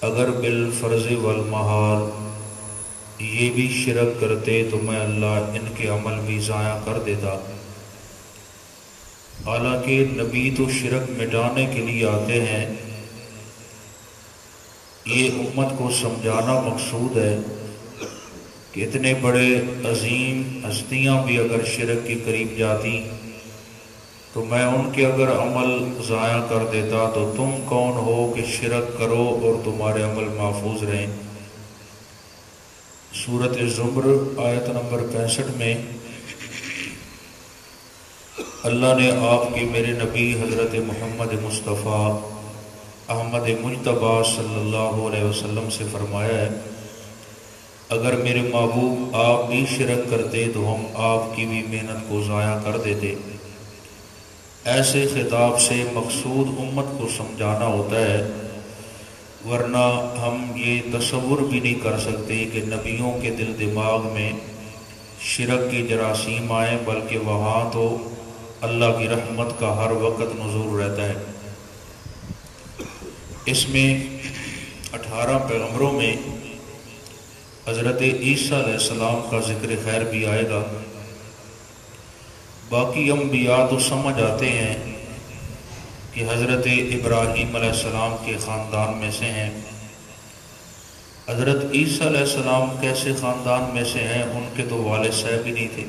اگر بالفرض والمحال یہ بھی شرک کرتے تو میں اللہ ان کے عمل بھی ضائع کر دیتا۔ حالانکہ نبی تو شرک مٹانے کے لیے آتے ہیں، یہ امت کو سمجھانا مقصود ہے کہ اتنے بڑے عظیم ہستیاں بھی اگر شرک کے قریب جاتی تو میں ان کے اگر عمل ضائع کر دیتا تو تم کون ہو کہ شرک کرو اور تمہارے عمل محفوظ رہیں۔ سورۃ زمر آیت نمبر 65 میں اللہ نے آپ کے میرے نبی حضرت محمد مصطفیٰ احمد مجتبیٰ صلی اللہ علیہ وسلم سے فرمایا ہے، اگر میرے محبوب آپ بھی شرک کرتے تو ہم آپ کی بھی محنت کو ضائع کر دیتے۔ ایسے خطاب سے مقصود امت کو سمجھانا ہوتا ہے، ورنہ ہم یہ تصور بھی نہیں کر سکتے کہ نبیوں کے دل دماغ میں شرک کی جراثیم آئیں، بلکہ وہاں تو اللہ کی رحمت کا ہر وقت نزول رہتا ہے۔ اس میں 18 پیغمبروں میں حضرت عیسیٰ علیہ السلام کا ذکر خیر بھی آئے گا۔ باقی انبیاء تو سمجھ آتے ہیں کہ حضرت ابراہیم علیہ السلام کے خاندان میں سے ہیں۔ حضرت عیسیٰ علیہ السلام کیسے خاندان میں سے ہیں؟ ان کے تو والد صاحب ہی نہیں تھے۔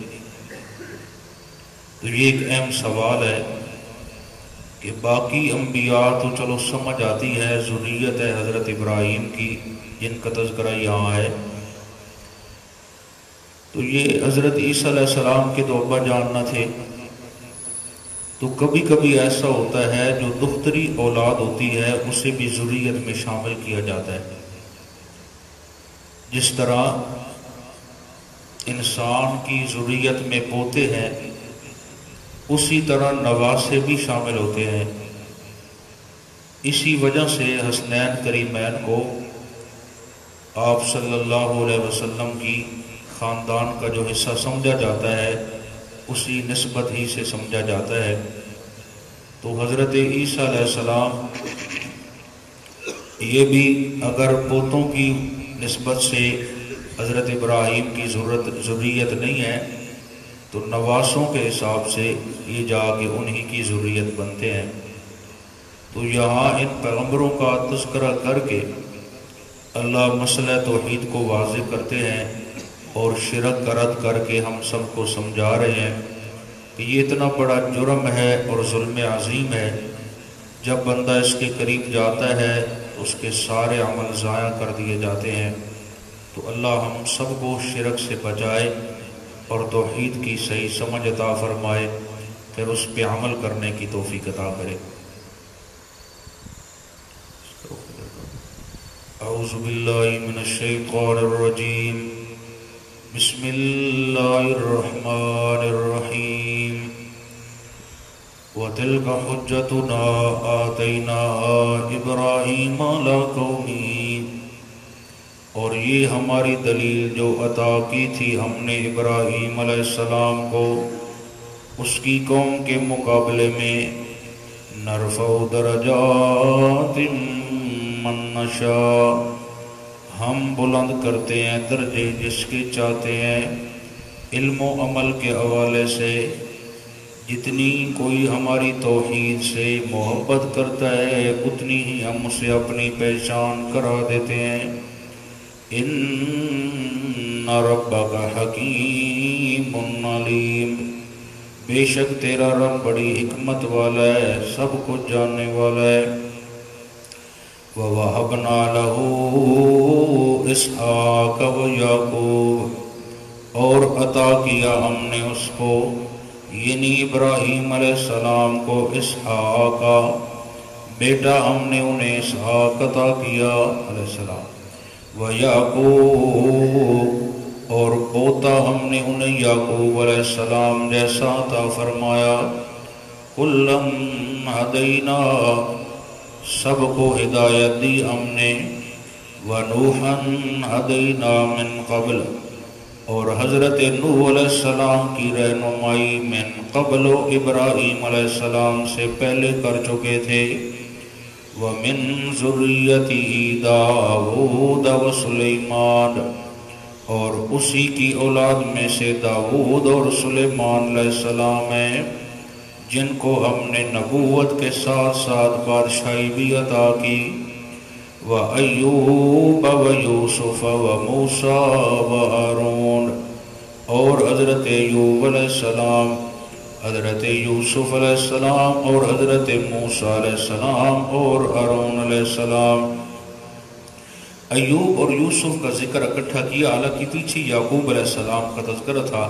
تو یہ ایک اہم سوال ہے کہ باقی انبیاء تو چلو سمجھ آتی ہے، ذریت ہے حضرت ابراہیم کی جن کا تذکرہ یہاں ہے، تو یہ حضرت عیسیٰ علیہ السلام کے تو ابا جان نہ تھے۔ تو کبھی کبھی ایسا ہوتا ہے جو دختری اولاد ہوتی ہے اسے بھی ذریت میں شامل کیا جاتا ہے۔ جس طرح انسان کی ذریت میں پوتے ہیں، اسی طرح نواسے بھی شامل ہوتے ہیں۔ اسی وجہ سے حسنین کریمین کو آپ صلی اللہ علیہ وسلم کی خاندان کا جو حصہ سمجھا جاتا ہے اسی نسبت ہی سے سمجھا جاتا ہے۔ تو حضرت عیسیٰ علیہ السلام یہ بھی اگر پوتوں کی نسبت سے حضرت ابراہیم کی ذریت نہیں ہے تو نواسوں کے حساب سے یہ جا کے انہی کی ذریت بنتے ہیں۔ تو یہاں ان پیغمبروں کا تذکرہ کر کے اللہ مسئلہ توحید کو واضح کرتے ہیں اور شرک کا رد کر کے ہم سب کو سمجھا رہے ہیں کہ یہ اتنا بڑا جرم ہے اور ظلم عظیم ہے، جب بندہ اس کے قریب جاتا ہے تو اس کے سارے عمل ضائع کر دیے جاتے ہیں۔ تو اللہ ہم سب کو شرک سے بچائے اور توحید کی صحیح سمجھ عطا فرمائے، پھر اس پہ عمل کرنے کی توفیق عطا کرے۔ اعوذ باللہ من الشیطان الرجیم، بسم اللہ الرحمن الرحیم، وَتِلْكَ حُجَّتُنَا آتَيْنَاهَا إِبْرَاهِيمَ عَلَىٰ قَوْمِهِ، اور یہ ہماری دلیل جو عطا کی تھی ہم نے ابراہیم علیہ السلام کو اس کی قوم کے مقابلے میں، نرفع درجات من نشاء، ہم بلند کرتے ہیں درجے جس کے چاہتے ہیں۔ علم و عمل کے حوالے سے جتنی کوئی ہماری توحید سے محبت کرتا ہے اتنی ہی ہم اسے اپنی پہچان کرا دیتے ہیں۔ ان ربک حکیم علیم، بے شک تیرا رب بڑی حکمت والا ہے، سب کچھ جاننے والا ہے۔ وَوَهَبْنَا لَهُ إِسْحَاقَ وَيَعْقُوبَ، اور عطا کیا ہم نے اس کو یعنی ابراہیم علیہ السلام کو اسحاق کا بیٹا، ہم نے انہیں اسحاق عطا کیا علیہ السلام، وَيَعْقُوبَ، اور پوتا ہم نے انہیں یعقوب علیہ السلام جیسا عطا فرمایا۔ کُلًّا ہدینٰا، سب کو ہدایت دی ہم نے، وَنُوحًا ہدینٰا من قبل، اور حضرت نوح علیہ السلام کی رہنمائی من قبل ابراہیم علیہ السلام سے پہلے کر چکے تھے۔ ومن ذریته داؤد و سلیمان، اور اسی کی اولاد میں سے داؤد اور سلیمان علیہ السلام ہیں، جن کو ہم نے نبوت کے ساتھ ساتھ بادشاہی بھی عطا کی۔ وَأَيُّوبَ وَيُوسُفَ وَمُوسَىٰ وَهَارُونَ، اور حضرت ایوب علیہ السلام، حضرت یوسف علیہ السلام، اور حضرت موسیٰ علیہ السلام اور ہارون علیہ السلام۔ ایوب اور یوسف کا ذکر اکٹھا کیا، حالانکہ پیچھے یعقوب علیہ السلام کا تذکرہ تھا،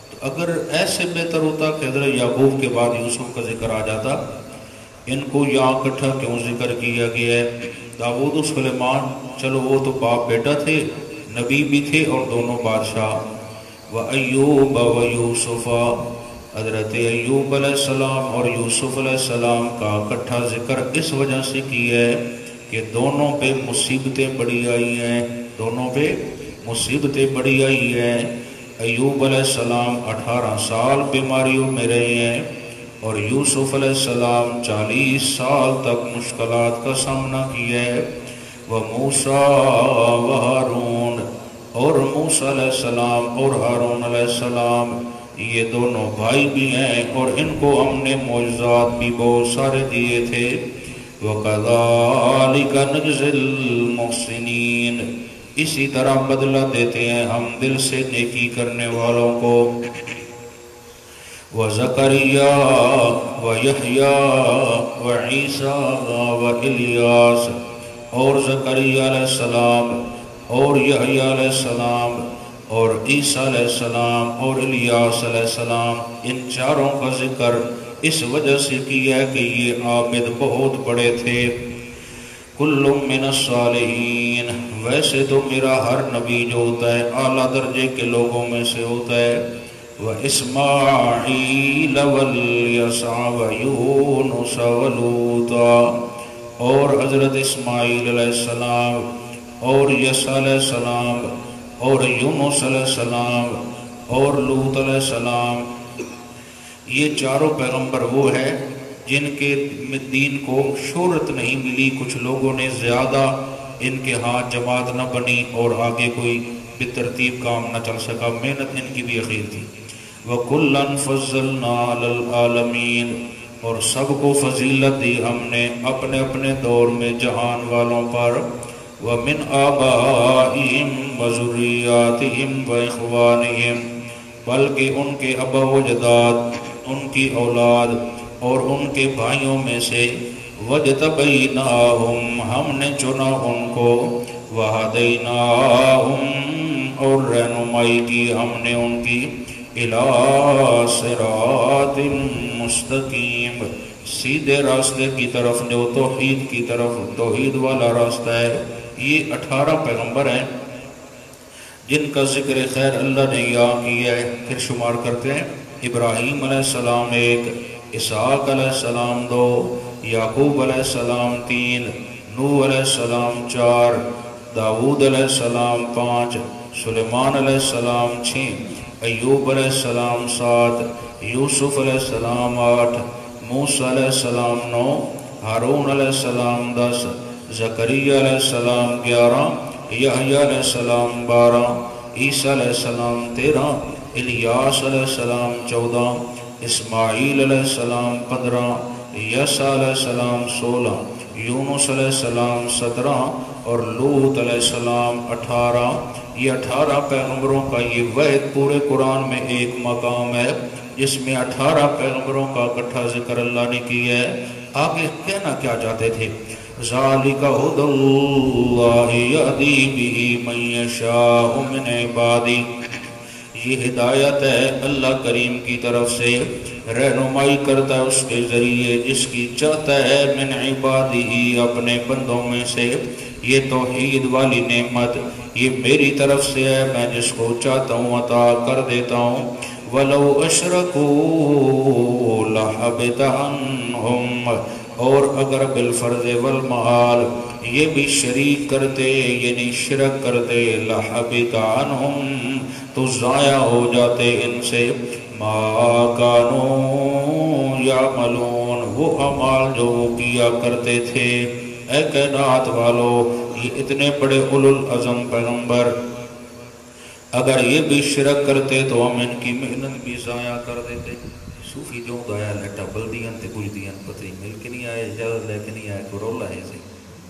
تو اگر ایسے بہتر ہوتا کہ حضرت یعقوب کے بعد یوسف کا ذکر آ جاتا، ان کو یہاں اکٹھا کیوں ذکر کیا گیا ہے؟ داؤد و سلیمان، چلو وہ تو باپ بیٹا تھے، نبی بھی تھے اور دونوں بادشاہ۔ وَأَيُّوبَ وَيُوسُفَ، حضرت ایوب علیہ السلام اور یوسف علیہ السلام کا اکٹھا ذکر اس وجہ سے کیا ہے کہ دونوں پہ مصیبتیں بڑی آئی ہیں، دونوں پہ مصیبتیں بڑی آئی ہیں۔ ایوب علیہ السلام 18 سال بیماریوں میں رہے ہیں، اور یوسف علیہ السلام 40 سال تک مشکلات کا سامنا کیا ہے۔ وَمُوسَىٰ وَهَارُونَ، اور موسیٰ علیہ السلام اور ہارون علیہ السلام، یہ دونوں بھائی بھی ہیں، اور ان کو ہم نے معجزات بھی بہت سارے دیے تھے۔ وَكَذَلِكَ نَجْزِي الْمُحْسِنِينَ، اسی طرح بدلہ دیتے ہیں ہم دل سے نیکی کرنے والوں کو۔ وَزَكَرِيَّا وَيَحْيَا وَعِيسَىٰ وَإِلْيَاسَ، اور زکریا علیہ السلام اور یحییٰ علیہ السلام اور عیسیٰ علیہ السلام اور الیاس علیہ السلام، ان چاروں کا ذکر اس وجہ سے کیا ہے کہ یہ عابد بہت بڑے تھے۔ کل من الصالحین، ویسے تو میرا ہر نبی جو ہوتا ہے اعلیٰ درجے کے لوگوں میں سے ہوتا ہے۔ وَإِسْمَاعِيلَ وَالْيَسَعَ وَيُونُسَ وَلُوطًا، اور حضرت اسماعیل علیہ السلام اور یسع علیہ السلام اور یونس علیہ السلام اور لوط علیہ السلام، یہ چاروں پیغمبر وہ ہیں جن کے دین کو شہرت نہیں ملی، کچھ لوگوں نے زیادہ ان کے ہاتھ جماعت نہ بنی اور آگے کوئی بترتیب کام نہ چل سکا، محنت ان کی بھی اخیر تھی۔ وَكُلًّا فَضَّلْنَا عَلَى الْعَالَمِينَ، اور سب کو فضیلت دی ہم نے اپنے اپنے دور میں جہان والوں پر۔ وَمِنْ آبَائِهِمْ وَذُرِّيَّاتِهِمْ وَإِخْوَانِهِمْ، بلکہ ان کے ابا و جداد، ان کی اولاد اور ان کے بھائیوں میں سے۔ وَاجْتَبَيْنَاهُمْ، ہم نے چنا ان کو۔ وَهَدَيْنَاهُمْ، اور رہنمائی کی ہم نے ان کی۔ إِلَىٰ صِرَاطٍ مُسْتَقِيمٍ، سیدھے راستے کی طرف، جو توحید کی طرف، توحید والا راستہ ہے۔ یہ 18 پیغمبر ہیں جن کا ذکر خیر اللہ نے یہاں کیا ہے۔ پھر شمار کرتے ہیں، ابراہیم علیہ السلام 1، اسحاق علیہ السلام 2، یعقوب علیہ السلام 3، نوح علیہ السلام 4، داؤد علیہ السلام 5، سلیمان علیہ السلام 6، ایوب علیہ السلام 7، یوسف علیہ السلام 8، موسیٰ علیہ السلام 9، ہارون علیہ السلام 10، زکریا علیہ السلام 11، یحییٰ علیہ السلام 12، عیسیٰ علیہ السلام 13، الیاس علیہ السلام 14، اسماعیل علیہ السلام 15، یسع علیہ السلام 16، یونس علیہ السلام 17 اور لوط علیہ السلام 18۔ یہ 18 پیغمبروں کا یہ وحد پورے قرآن میں ایک مقام ہے جس میں 18 پیغمبروں کا اکٹھا ذکر اللہ نے کیا ہے۔ آگے کہنا کیا چاہتے تھے؟ ذَلِكَ هُدَى اللَّهِ يَهْدِي بِهِ مَن يَشَاءُ مِنْ عِبَادِهِ، یہ ہدایت ہے اللہ کریم کی طرف سے، رہنمائی کرتا ہے اس کے ذریعے جس کی چاہتا ہے، من عبادہ، اپنے بندوں میں سے۔ یہ توحید والی نعمت یہ میری طرف سے ہے، میں جس کو چاہتا ہوں عطا کر دیتا ہوں۔ وَلَوْ أَشْرَكُوا لَحَبِطَ عَنْهُمْ، اور اگر بالفرض والمحال یہ بھی شریک کرتے، یعنی شرک کرتے، لَحَبِطَ عَنْهُمْ، تو ضائع ہو جاتے ان سے، مَا كَانُوا يَعْمَلُونَ، وہ اعمال جو وہ کیا کرتے تھے۔ اے کائنات والو یہ اتنے بڑے اولو العزم پیغمبر اگر یہ بھی شرک کرتے تو ہم ان کی محنت بھی ضائع کر دیتے. صوفی جو دایا لیٹا بلدیاں تے کچھ دیاں پتہ مل کے نہیں آئے اجازت لے کے نہیں آئے کو رولا ہے سی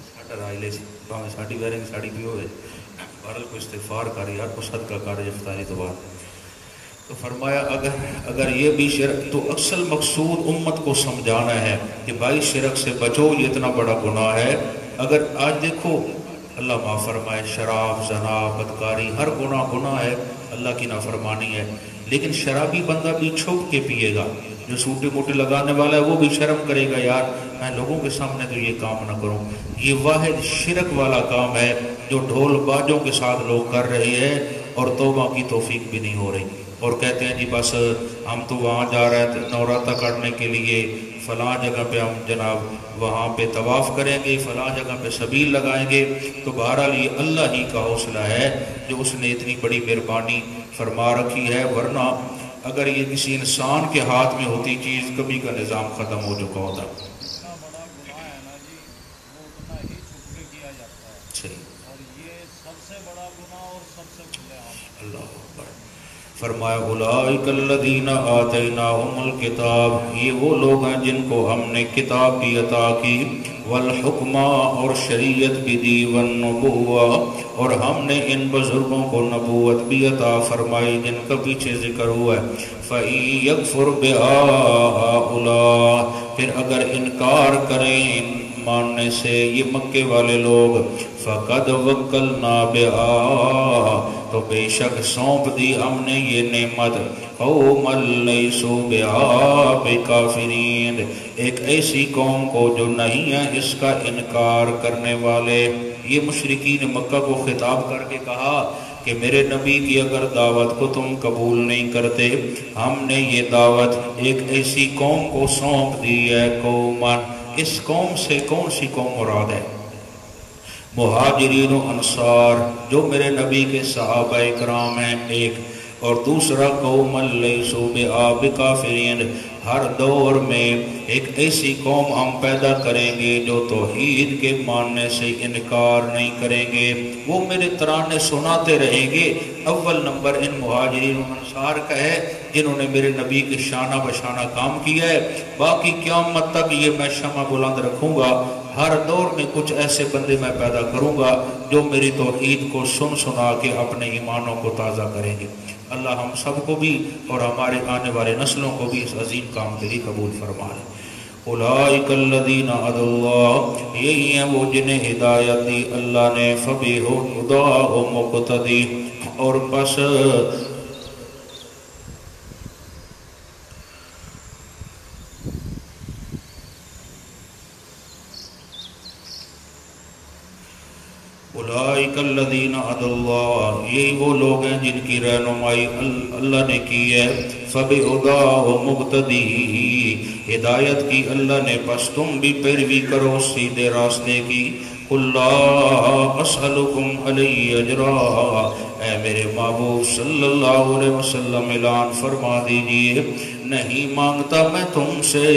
ساڈا رائے لے سی باویں ساڈی ویرنگ ساڈی بھی ہوئے بہرحال کو استغفار کر یار کو صدقہ کر افطاری تو بعد. تو فرمایا اگر یہ بھی شرک تو اصل مقصود امت کو سمجھانا ہے کہ بھائی شرک سے بچو یہ اتنا بڑا گناہ ہے. اگر آج دیکھو اللہ معاف فرمائے شراب زنا بدکاری ہر گناہ ہے اللہ کی نافرمانی ہے لیکن شرابی بندہ بھی چھپ کے پیے گا. جو سوٹے موٹے لگانے والا ہے وہ بھی شرم کرے گا یار میں لوگوں کے سامنے تو یہ کام نہ کروں. یہ واحد شرک والا کام ہے جو ڈھول باجوں کے ساتھ لوگ کر رہے ہیں اور توبہ کی توفیق بھی نہیں ہو رہی اور کہتے ہیں جی بس ہم تو وہاں جا رہے ہیں نوراتہ کرنے کے لیے فلاں جگہ پہ ہم جناب وہاں پہ طواف کریں گے فلاں جگہ پہ سبیل لگائیں گے. تو بہرحال یہ اللہ ہی کا حوصلہ ہے جو اس نے اتنی بڑی مہربانی فرما رکھی ہے ورنہ اگر یہ کسی انسان کے ہاتھ میں ہوتی چیز کبھی کا نظام ختم ہو چکا ہوتا. فرمایا اولئک الذین آتیناہم الکتاب یہ وہ لوگ ہیں جن کو ہم نے کتاب بھی عطا کی والحکمہ اور شریعت بھی دی والنبوہ اور ہم نے ان بزرگوں کو نبوت بھی عطا فرمائی جن کا پیچھے ذکر ہوا ہے. فَإِن يَكْفُرْ بِهَا هَؤُلَاءِ پھر اگر انکار کریں ماننے سے یہ مکے والے لوگ فَقَدْ وَكَّلْنَا بِهَا تو بے شک سونپ دی ہم نے یہ نعمت قَوْمًا لَيْسُوا بِهَا بِكَافِرِينَ ایک ایسی قوم کو جو نہیں ہے اس کا انکار کرنے والے. یہ مشرکین مکہ کو خطاب کر کے کہا کہ میرے نبی کی اگر دعوت کو تم قبول نہیں کرتے ہم نے یہ دعوت ایک ایسی قوم کو سونپ دی ہے قوماً. اس قوم سے کون سی قوم مراد ہے؟ مہاجرین و انصار جو میرے نبی کے صحابہ اکرام ہیں ایک اور دوسرا قوم لیسوا بہا بکافرین ہر دور میں ایک ایسی قوم ہم پیدا کریں گے جو توحید کے ماننے سے انکار نہیں کریں گے. وہ میرے ترانے سناتے رہیں گے. اول نمبر ان مہاجرین و انصار کا ہے جنہوں نے میرے نبی کے شانہ بشانہ کام کیا ہے. باقی قیامت تک یہ میں شمع بلند رکھوں گا. ہر دور میں کچھ ایسے بندے میں پیدا کروں گا جو میری توحید کو سن سنا کے اپنے ایمانوں کو تازہ کریں گے. اللہ ہم سب کو بھی اور ہمارے آنے والے نسلوں کو بھی اس عظیم کام کے لیے قبول فرما لے. اولئک الذین ھدی اللہ یہی ہیں وہ جنہیں ہدایت دی اللہ نے فبہداہ مقتدی اور بس اولئک الذین ھدی اللہ یہی وہ لوگ ہیں جن کی رہنمائی اللہ نے کی ہے. فبہداہ مقتدی ہدایت کی اللہ نے بس تم بھی پیروی کرو سیدھے راستے کی. قل لا اسألکم علیہ اجرا اے میرے محبوب صلی اللہ علیہ وسلم اعلان فرما دیجئے نہیں مانگتا میں تم سے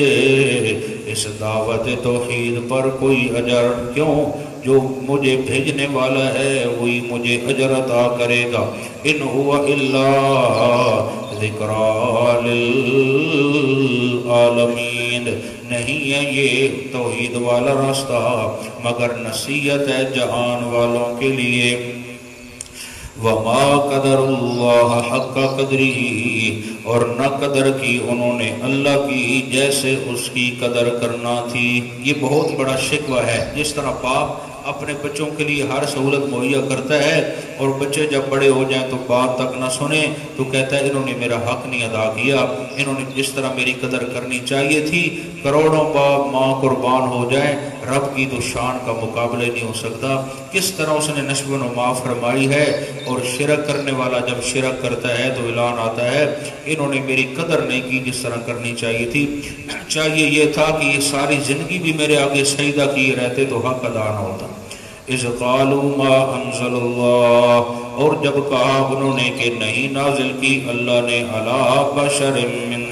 اس دعوت توحید پر کوئی اجر. کیوں؟ جو مجھے بھیجنے والا ہے وہی مجھے اجر عطا کرے گا. ان هو الا ذکریٰ للعالمین نہیں ہے یہ توحید والا راستہ مگر نصیحت ہے جہان والوں کے لیے. وما قدر اللہ حق قدری اور نہ قدر کی انہوں نے اللہ کی جیسے اس کی قدر کرنا تھی. یہ بہت بڑا شکوہ ہے. جس طرح باپ اپنے بچوں کے لیے ہر سہولت مہیا کرتا ہے اور بچے جب بڑے ہو جائیں تو بات تک نہ سنیں تو کہتا ہے انہوں نے میرا حق نہیں ادا کیا. انہوں نے جس طرح میری قدر کرنی چاہیے تھی کروڑوں باپ ماں قربان ہو جائیں رب کی تو شان کا مقابلہ نہیں ہو سکتا. کس طرح اس نے نشو و نما فرمائی ہے. اور شرک کرنے والا جب شرک کرتا ہے تو اعلان آتا ہے انہوں نے میری قدر نہیں کی جس طرح کرنی چاہیے تھی. چاہیے یہ تھا کہ یہ ساری زندگی بھی میرے آگے سجدہ کیے رہتے تو حق ادا نہ ہوتا. اذ قالوا ما انزل اللہ اور جب کہا انہوں نے کہ نہیں نازل کی اللہ نے علی بشر من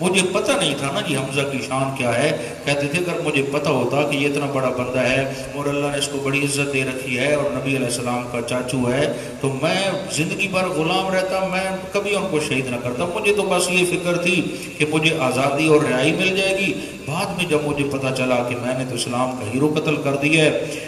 مجھے پتہ نہیں تھا نا جی حمزہ کی شان کیا ہے. کہتے تھے اگر مجھے پتہ ہوتا کہ یہ اتنا بڑا بندہ ہے اور اللہ نے اس کو بڑی عزت دے رکھی ہے اور نبی علیہ السلام کا چاچو ہے, تو میں زندگی بھر غلام رہتا, میں کبھی ان کو شہید نہ کرتا. مجھے تو بس یہ فکر تھی کہ مجھے آزادی اور رہائی مل جائے گی. بعد میں جب مجھے پتہ چلا کہ میں نے تو اسلام کا ہیرو قتل کر دیا ہے,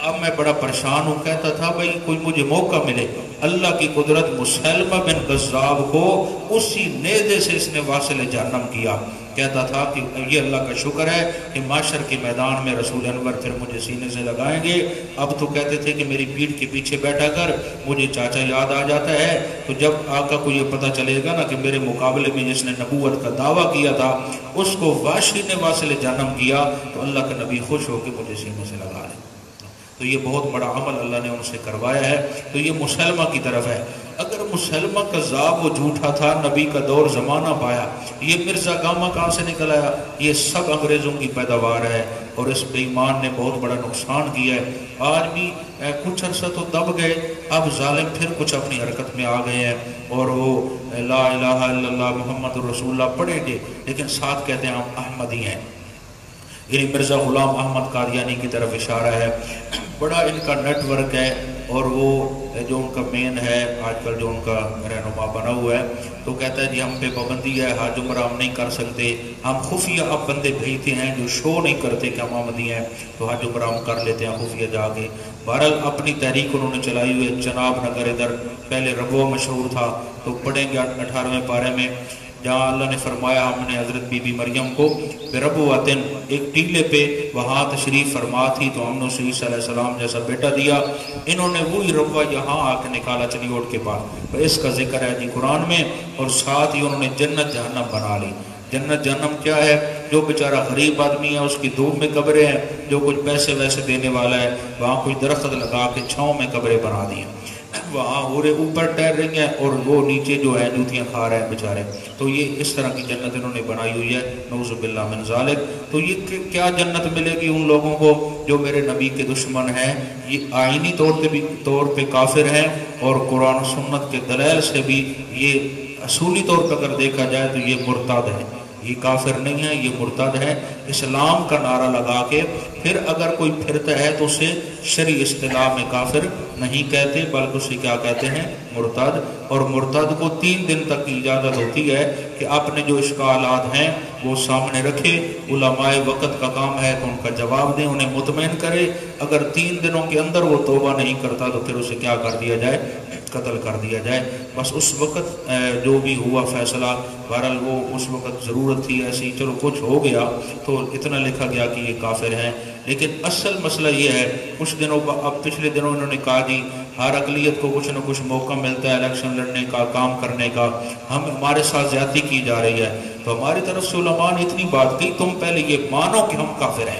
اب میں بڑا پریشان ہوں. کہتا تھا بھائی کوئی مجھے موقع ملے. اللہ کی قدرت, مسلمہ بن غزاب کو اسی نیزے سے اس نے واصل جہنم کیا. کہتا تھا کہ یہ اللہ کا شکر ہے کہ معاشر کے میدان میں رسول انور پھر مجھے سینے سے لگائیں گے. اب تو کہتے تھے کہ میری پیٹھ کے پیچھے بیٹھا کر مجھے چاچا یاد آ جاتا ہے. تو جب آقا کو یہ پتہ چلے گا نا کہ میرے مقابلے میں جس نے نبوت کا دعویٰ کیا تھا اس کو واشی نے واصل جہنم کیا, تو اللہ کا نبی خوش ہو کے مجھے سینے سے لگا لے. تو یہ بہت بڑا عمل اللہ نے ان سے کروایا ہے. تو یہ مسلمہ کی طرف ہے. اگر مسلمہ کذاب و جھوٹا تھا, نبی کا دور زمانہ پایا, یہ مرزا گاما کہاں سے نکل آیا؟ یہ سب انگریزوں کی پیداوار ہے اور اس بے ایمان نے بہت بڑا نقصان کیا ہے. آج بھی کچھ عرصہ تو دب گئے, اب ظالم پھر کچھ اپنی حرکت میں آ گئے ہیں اور وہ لا الہ الا اللہ محمد رسول اللہ پڑھیں گے لیکن ساتھ کہتے ہیں ہم احمدی ہیں. یعنی مرزا غلام احمد قادیانی کی طرف اشارہ ہے. بڑا ان کا نیٹ ورک ہے اور وہ جو ان کا مین ہے آج کل جو ان کا رہنما بنا ہوا ہے, تو کہتا ہے جی ہم پہ پابندی ہے, حج عمرہ ہم نہیں کر سکتے, ہم خفیہ اب بندے بھیجتے ہیں جو شو نہیں کرتے کہ ہم احمدی ہیں, تو حج عمرہ ہم کر لیتے ہیں خفیہ جا کے. بہرحال اپنی تحریک انہوں نے چلائی ہوئی ہے. جناب نگر ادھر پہلے ربوہ مشہور تھا, تو پڑھیں گے 18ویں پارے میں جہاں اللہ نے فرمایا ہم نے حضرت بی بی مریم کو بربواتن ایک ٹیلے پہ وہاں تشریف فرما تھی تو ہم نے اسے عیسیٰ علیہ السلام جیسا بیٹا دیا. انہوں نے وہی ربوہ یہاں آ کے نکالا چلیوٹ کے پاس. اس کا ذکر ہے جی قرآن میں, اور ساتھ ہی انہوں نے جنت جہنم بنا لی. جنت جہنم کیا ہے؟ جو بیچارہ غریب آدمی ہے اس کی دھوپ میں قبریں ہیں, جو کچھ پیسے ویسے دینے والا ہے وہاں کوئی درخت لگا کے چھاؤں میں قبریں بنا دی ہیں, وہاں ہورے اوپر ٹہر رہی ہیں اور وہ نیچے جو ہے جوتیاں کھا رہے ہیں بیچارے. تو یہ اس طرح کی جنت انہوں نے بنائی ہوئی ہے, نعوذ باللہ من ذالک. تو یہ کیا جنت ملے گی ان لوگوں کو جو میرے نبی کے دشمن ہیں, یہ آئینی طور پہ کافر ہیں اور قرآن و سنت کے دلائل سے بھی یہ اصولی طور پر اگر دیکھا جائے تو یہ مرتد ہے. یہ کافر نہیں ہے, یہ مرتد ہے. اسلام کا نعرہ لگا کے پھر اگر کوئی پھرتا ہے تو اسے شرعی اصطلاح میں کافر نہیں کہتے بلکہ اسے کیا کہتے ہیں؟ مرتد. اور مرتد کو 3 دن تک کی اجازت ہوتی ہے کہ اپنے جو اشکالات ہیں وہ سامنے رکھے. علماء وقت کا کام ہے کہ ان کا جواب دیں, انہیں مطمئن کرے. اگر 3 دنوں کے اندر وہ توبہ نہیں کرتا تو پھر اسے کیا کر دیا جائے؟ قتل کر دیا جائے. بس اس وقت جو بھی ہوا فیصلہ, بہرحال وہ اس وقت ضرورت تھی ایسی, چلو کچھ ہو گیا تو اتنا لکھا گیا کہ یہ کافر ہیں. لیکن اصل مسئلہ یہ ہے, کچھ دنوں اب پچھلے دنوں انہوں نے کہا جی ہر اقلیت کو کچھ نہ کچھ موقع ملتا ہے الیکشن لڑنے کا, کام کرنے کا, ہمارے ساتھ زیادتی کی جا رہی ہے. تو ہماری طرف سے علماء نے اتنی بات کی, تم پہلے یہ مانو کہ ہم کافر ہیں.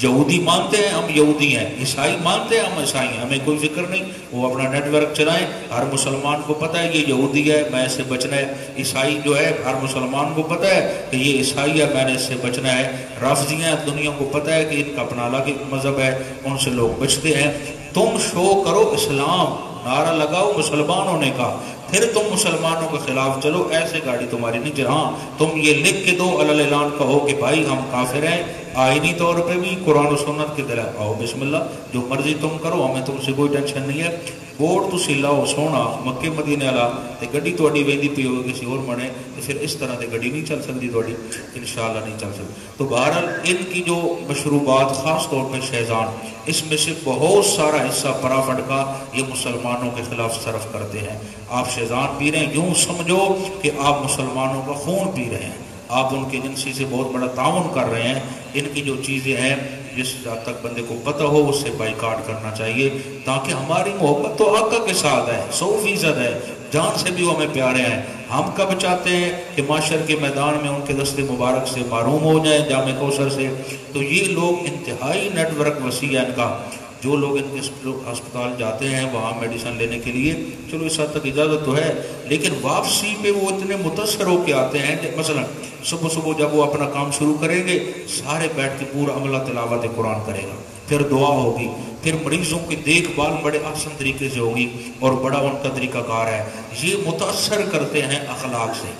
یہودی مانتے ہیں ہم یہودی ہیں, عیسائی مانتے ہیں ہم عیسائی ہیں, ہمیں کوئی فکر نہیں. وہ اپنا نیٹ ورک چلائیں, ہر مسلمان کو پتہ ہے یہ یہودی ہے میں اس سے بچنا ہے. عیسائی جو ہے ہر مسلمان کو پتہ ہے کہ یہ عیسائی ہے میں نے اس سے بچنا ہے. رافضی ہیں, دنیا کو پتہ ہے کہ ان کا اپنا الگ مذہب ہے, ان سے لوگ بچتے ہیں. تم شو کرو اسلام, نعرہ لگاؤ مسلمان ہونے کا, پھر تم مسلمانوں کے خلاف چلو, ایسے گاڑی تمہاری نہیں چل. ہاں تم یہ لکھ کے دو علل اعلان کہو کہ بھائی ہم کافر ہیں, آئینی طور پہ بھی قرآن و سنت کے دلائل آؤ بسم اللہ جو مرضی تم کرو, ہمیں تم سے کوئی ٹینشن نہیں ہے. ووٹ تسی لاؤ سونا مکے مدینے والا, تے گڈی تہاڈی ویندی پئی ہوگی کسی اور بنے, تے پھر اس طرح تے گڈی نہیں چل سکتی تہاڈی, انشاءاللہ نہیں چل سکتی. تو بہرحال ان کی جو مشروبات خاص طور پہ شیزان, اس میں سے بہت سارا حصہ پرافٹ کا یہ مسلمانوں کے خلاف صرف کرتے ہیں. آپ شیزان پی رہے ہیں, یوں سمجھو کہ آپ مسلمانوں کا خون پی رہے ہیں, آپ ان کے جنسی سے بہت بڑا تعاون کر رہے ہیں. ان کی جو چیزیں ہیں جس تک بندے کو پتہ ہو اس سے بائیکاٹ کرنا چاہیے, تاکہ ہماری محبت تو آقا کے ساتھ ہے 100% ہے, جان سے بھی وہ ہمیں پیارے ہیں. ہم کب چاہتے ہیں کہ معاشر کے میدان میں ان کے دست مبارک سے محروم ہو جائیں, جام کوثر سے. تو یہ لوگ انتہائی نیٹ ورک وسیع ہے ان کا. جو لوگ ان کے ہسپتال جاتے ہیں وہاں میڈیسن لینے کے لیے, چلو اس حد تک اجازت تو ہے, لیکن واپسی پہ وہ اتنے متاثر ہو کے آتے ہیں. مثلا صبح جب وہ اپنا کام شروع کریں گے, سارے بیٹھ کے پورا عملہ تلاوت قرآن کرے گا, پھر دعا ہوگی, پھر مریضوں کی دیکھ بھال بڑے آسان طریقے سے ہوگی, اور بڑا ان کا طریقہ کار ہے. یہ متاثر کرتے ہیں اخلاق سے.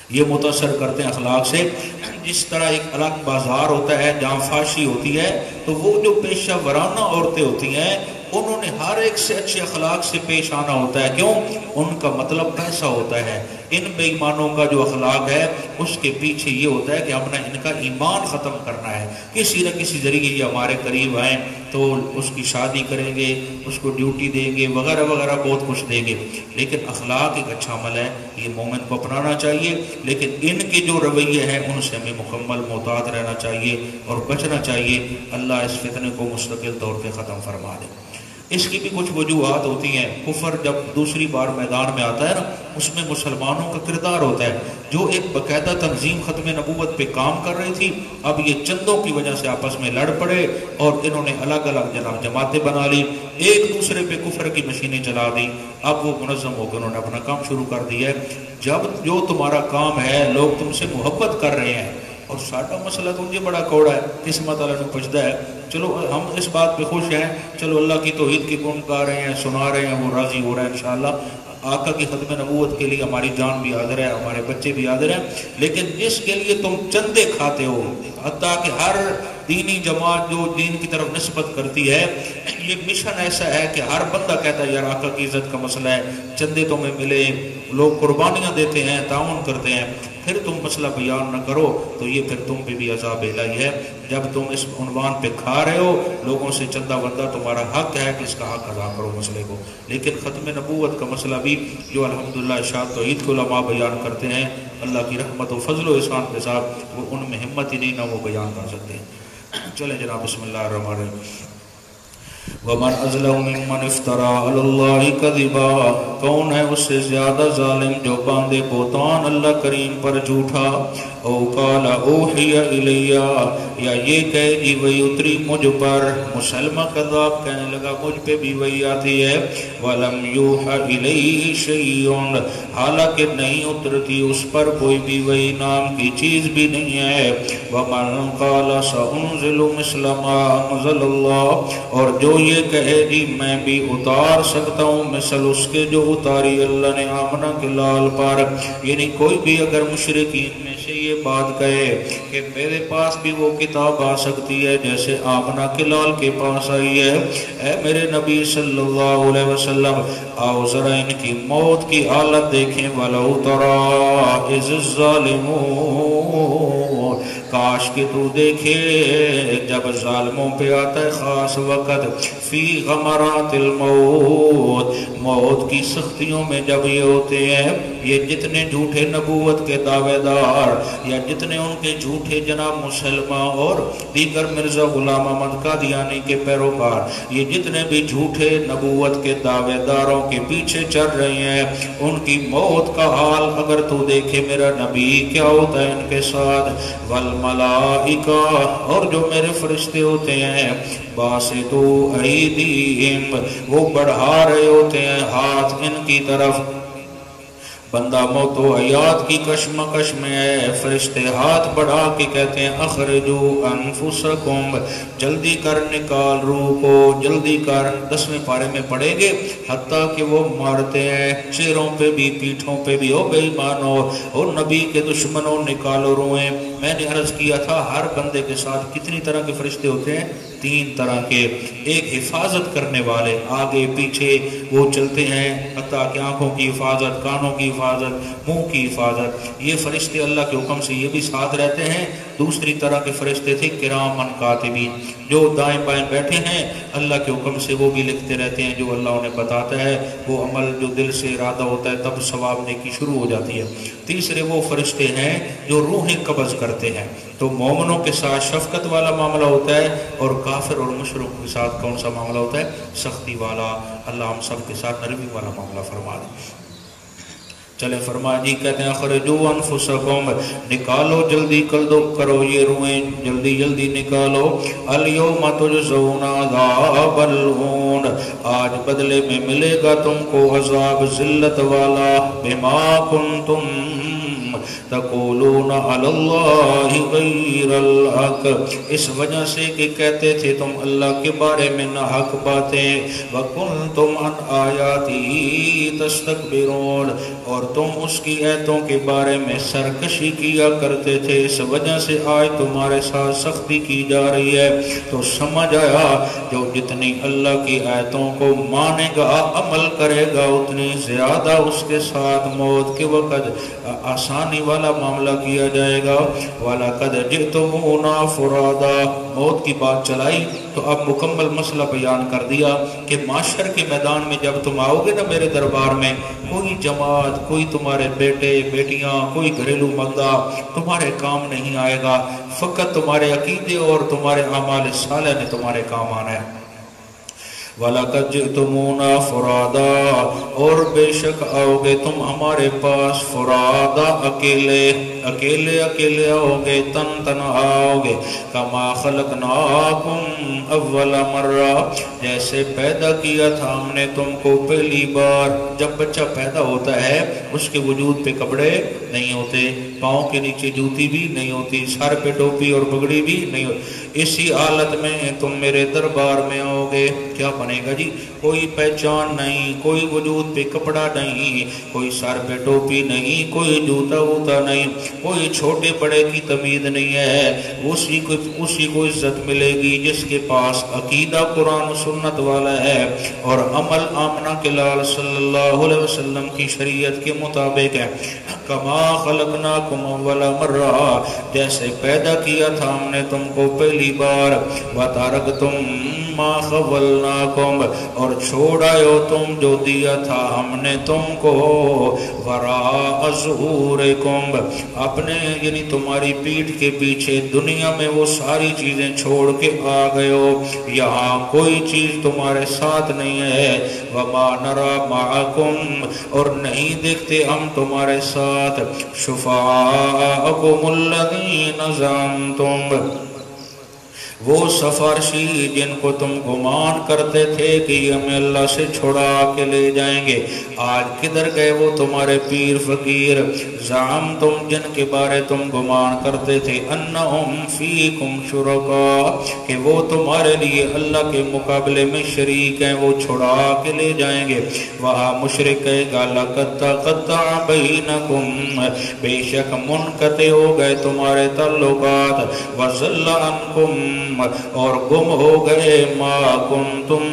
یہ متاثر کرتے ہیں اخلاق سے. جس طرح ایک الگ بازار ہوتا ہے جہاں فحاشی ہوتی ہے، تو وہ جو پیشہ ورانہ عورتیں ہوتی ہیں انہوں نے ہر ایک سے اچھے اخلاق سے پیش آنا ہوتا ہے. کیوں؟ ان کا مطلب پیسہ ہوتا ہے. ان بے ایمانوں کا جو اخلاق ہے اس کے پیچھے یہ ہوتا ہے کہ ہم نے ان کا ایمان ختم کرنا ہے. کسی نہ کسی ذریعے یہ ہمارے قریب آئیں تو اس کی شادی کریں گے، اس کو ڈیوٹی دیں گے، وغیرہ وغیرہ بہت کچھ دیں گے. لیکن اخلاق ایک اچھا عمل ہے، یہ مومن کو اپنانا چاہیے. لیکن ان کے جو رویے ہیں ان سے ہمیں مکمل محتاط رہنا چاہیے اور بچنا چاہیے. اللہ اس فتنے کو مستقل طور پہ ختم فرما دے. اس کی بھی کچھ وجوہات ہوتی ہیں. کفر جب دوسری بار میدان میں آتا ہے نا، اس میں مسلمانوں کا کردار ہوتا ہے. جو ایک باقاعدہ تنظیم ختم نبوت پہ کام کر رہی تھی، اب یہ چندوں کی وجہ سے آپس میں لڑ پڑے اور انہوں نے الگ الگ جماعتیں بنا لی، ایک دوسرے پہ کفر کی مشینیں چلا دی. اب وہ منظم ہو کے انہوں نے اپنا کام شروع کر دیا ہے. جب جو تمہارا کام ہے لوگ تم سے محبت کر رہے ہیں اور ساڈا مسئلہ تو مجھے بڑا کوڑا ہے، قسمت اللہ نے پوچھتا ہے، چلو ہم اس بات پہ خوش ہیں، چلو اللہ کی توحید کی گن گا رہے ہیں، سنا رہے ہیں، وہ راضی ہو رہا ہے انشاءاللہ. آقا کی ختم نبوت کے لیے ہماری جان بھی حاضر ہے، ہمارے بچے بھی حاضر ہیں. لیکن جس کے لیے تم چندے کھاتے ہو، حتیٰ کہ ہر دینی جماعت جو دین کی طرف نسبت کرتی ہے، یہ مشن ایسا ہے کہ ہر بندہ کہتا ہے یار آقا کی عزت کا مسئلہ ہے، چندے تمہیں ملے، لوگ قربانیاں دیتے ہیں، تعاون کرتے ہیں، پھر تم مسئلہ بیان نہ کرو تو یہ پھر تم پہ بھی عذاب الہی ہے. جب تم اس عنوان پہ کھا رہے ہو لوگوں سے چندہ بندہ، تمہارا حق ہے کہ اس کا حق ادا کرو مسئلے کو. لیکن ختم نبوت کا مسئلہ بھی جو الحمدللہ ارشاد توحید کے علماء بیان کرتے ہیں، اللہ کی رحمت و فضل و احسان کے ساتھ، وہ ان میں ہمت ہی نہیں نہ وہ بیان کر سکتے ہیں. چلیں جناب بسم اللہ الرحمن الرحیم. وَمَنْ أَظْلَمُ مِمَّنِ افْتَرَىٰ عَلَى اللَّهِ كَذِبًا، کون ہے اس سے زیادہ ظالم جو باندھے بہتان اللہ کریم پر جھوٹا. او قَالَ أُوحِيَ إِلَيَّ، یا یہ کہے گی وہی اتری مجھ پر. مسلمہ کذاب کہنے لگا مجھ پہ بھی وہی آتی ہے. وَلَمْ يُوحَ إِلَيْهِ شَيْءٌ، حالانکہ نہیں اترتی اس پر کوئی بھی وہی نام کی چیز بھی نہیں ہے. وَمَنْ قَالَ سَأُنزِلُ مِثْلَ مَا أَنزَلَ اللَّهُ، اور جو یہ کہے گی میں بھی اتار سکتا ہوں مثل اس کے جو اتاری اللہ نے آمنہ کے لال پر. یعنی کوئی بھی اگر مشرکین میں سے یہ بات کہے کہ میرے پاس بھی وہ کتاب آ سکتی ہے جیسے آمنہ کے لال کے پاس آئی ہے، اے میرے نبی صلی اللہ علیہ وسلم آؤ ذرا ان کی موت کی حالت دیکھیں. وَلَوْ تَرَىٰ إِذِ الظَّالِمُونَ، کاش کہ تو دیکھے جب ظالموں پہ آتا ہے خاص وقت، فی غمرات الموت، موت کی سختیوں میں جب یہ ہوتے ہیں. یہ جتنے جھوٹے نبوت کے دعوے دار یا جتنے ان کے جھوٹے جناب مسلمہ اور دیگر مرزا غلام احمد قادیانی کے پیروکار، یہ جتنے بھی جھوٹے نبوت کے دعوے داروں کے پیچھے چل رہے ہیں، ان کی موت کا حال اگر تو دیکھے میرا نبی کیا ہوتا ہے ان کے ساتھ. والملائکہ، اور جو میرے فرشتے ہوتے ہیں، باسطو ایدیہم، وہ بڑھا رہے ہوتے ہیں ہاتھ ان کی طرف. بندہ موت و حیات کی کشمکش میں ہے، فرشتے ہاتھ بڑھا کے کہتے ہیں اخرجو انفسکم، جلدی کر نکال روح کو، جلدی کر. 10ویں پارے میں پڑھیں گے حتیٰ کہ وہ مارتے ہیں چہروں پہ بھی پیٹھوں پہ بھی. او بے ایمانو اور نبی کے دشمنوں نکالو روحیں. میں نے عرض کیا تھا ہر بندے کے ساتھ کتنی طرح کے فرشتے ہوتے ہیں؟ 3 طرح کے. ایک حفاظت کرنے والے، آگے پیچھے وہ چلتے ہیں حتیٰ کہ آنکھوں کی حفاظت، کانوں کی حفاظت، منہ کی حفاظت. یہ فرشتے اللہ کے حکم سے یہ بھی ساتھ رہتے ہیں. دوسری طرح کے فرشتے تھے کرامن کاتبین، جو دائیں بائیں بیٹھے ہیں اللہ کے حکم سے وہ بھی لکھتے رہتے ہیں جو اللہ انہیں بتاتا ہے. وہ عمل جو دل سے ارادہ ہوتا ہے تب ثواب نیکی شروع ہو جاتی ہے. تیسرے وہ فرشتے ہیں جو روحیں قبض کرتے ہیں. تو مومنوں کے ساتھ شفقت والا معاملہ ہوتا ہے اور کافر اور مشرک کے ساتھ کون سا معاملہ ہوتا ہے؟ سختی والا. اللہ ہم سب کے ساتھ نرمی والا معاملہ فرما دے. چلے فرما جی کہتے ہیں اخرجو انفسکم، نکالو جلدی کرو یہ روحیں، جلدی جلدی نکالو. الیوم تجزون عذاب الہون، آج بدلے میں ملے گا تم کو عذاب ذلت والا. بما کنتم تقولون علی اللہ غیر الحق، اس وجہ سے کہ کہتے تھے تم اللہ کے بارے میں نہ حق باتیں، وکنتم عن آیاتی تستکبرون، اور تم اس کی آیتوں کے بارے میں سرکشی کیا کرتے تھے، اس وجہ سے آج تمہارے ساتھ سختی کی جا رہی ہے۔ تو سمجھ آیا جو جتنی اللہ کی آیتوں کو مانے گا عمل کرے گا اتنی زیادہ اس کے ساتھ موت کے وقت آسانی والا معاملہ کیا جائے گا۔ وَلَقَدْ جِئْتُمُونَا فُرَادًا، موت کی بات چلائی تو اب مکمل مسئلہ بیان کر دیا کہ معاشر کے میدان میں جب تم آؤ گے نا میرے دربار میں، کوئی جماعت، کوئی تمہارے بیٹے بیٹیاں، کوئی گھریلو مردہ تمہارے کام نہیں آئے گا، فقط تمہارے عقیدے اور تمہارے اعمال صالح نے تمہارے کام آنا ہے۔ وَلَقَدْ جِئْتُمُونَا فُرَادًا، اور بے شک آؤ گے تم ہمارے پاس فُرَادًا، اکیلے اکیلے اکیلے آؤ گے، تن تنہا آؤ گے، کما خلقناکم اول مرہ، جیسے پیدا کیا تھا ہم نے تم کو پہلی بار۔ جب بچہ پیدا ہوتا ہے اس کے وجود پہ کپڑے نہیں ہوتے، پاؤں کے نیچے جوتی بھی نہیں ہوتی، سر پہ ٹوپی اور پگڑی بھی نہیں ہوتی، اسی حالت میں تم میرے دربار میں آؤ گے، کیا بنے گا جی؟ کوئی پہچان نہیں، کوئی وجود پہ کپڑا نہیں، کوئی سر پہ ٹوپی نہیں، کوئی جوتا ووتا نہیں، کوئی چھوٹے بڑے کی تمیز نہیں ہے، اسی کو عزت ملے گی جس کے پاس عقیدہ قرآن و سنت والا ہے اور عمل آمنہ کے لال صلی اللہ علیہ وسلم کی شریعت کے مطابق ہے۔ کما خلقناکم اول مرہ، جیسے پیدا کیا تھا ہم نے تم کو پہلی بار، وَتَرَكْتُم مَا خَوَّلْنَاكُمْ، اور چھوڑایو تم جو دیا تھا ہم نے تم کو، وَرَاءَ ظُهُورِكُمْ، اپنے یعنی تمہاری پیٹھ کے پیچھے دنیا میں وہ ساری چیزیں چھوڑ کے آ گئے ہو، یہاں کوئی چیز تمہارے ساتھ نہیں ہے، وَمَا نَرَى مَعَكُمْ، اور نہیں دیکھتے ہم تمہارے ساتھ، شُفَعَاءَكُمُ الَّذِينَ زَعَمْتُمْ، وہ سفارشی جن کو تم گمان کرتے تھے کہ یہ ہمیں اللہ سے چھڑا کے لے جائیں گے، آج کدھر گئے وہ تمہارے پیر فقیر؟ زعمتم، جن کے بارے تم گمان کرتے تھے، انہم فیکم شرکا، کہ وہ تمہارے لیے اللہ کے مقابلے میں شریک ہیں، وہ چھڑا کے لے جائیں گے، وہاں مشرک کہے گا لَقَدْ تَقَطَّعَ بَيْنَكُمْ، بے شک منقطع ہو گئے تمہارے تعلقات، وَضَلَّ عَنْكُمْ، اور گم ہو گئے ما کنتم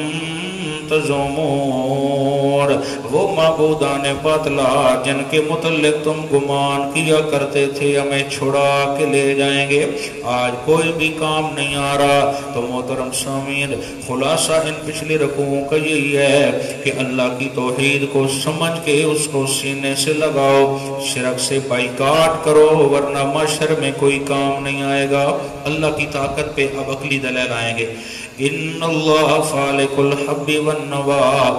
تزعمون، وہ معبودان باطلا جن کے متعلق تم گمان کیا کرتے تھے ہمیں چھڑا کے لے جائیں گے، آج کوئی بھی کام نہیں آ رہا۔ تو محترم سامعین، خلاصہ ان پچھلے رکوعوں کا یہی ہے کہ اللہ کی توحید کو سمجھ کے اس کو سینے سے لگاؤ، شرک سے بائیکاٹ کرو، ورنہ معاشر میں کوئی کام نہیں آئے گا۔ اللہ کی طاقت پہ اب عقلی دلیل آئیں گے۔ ان اللہ فالق الحب والنوا،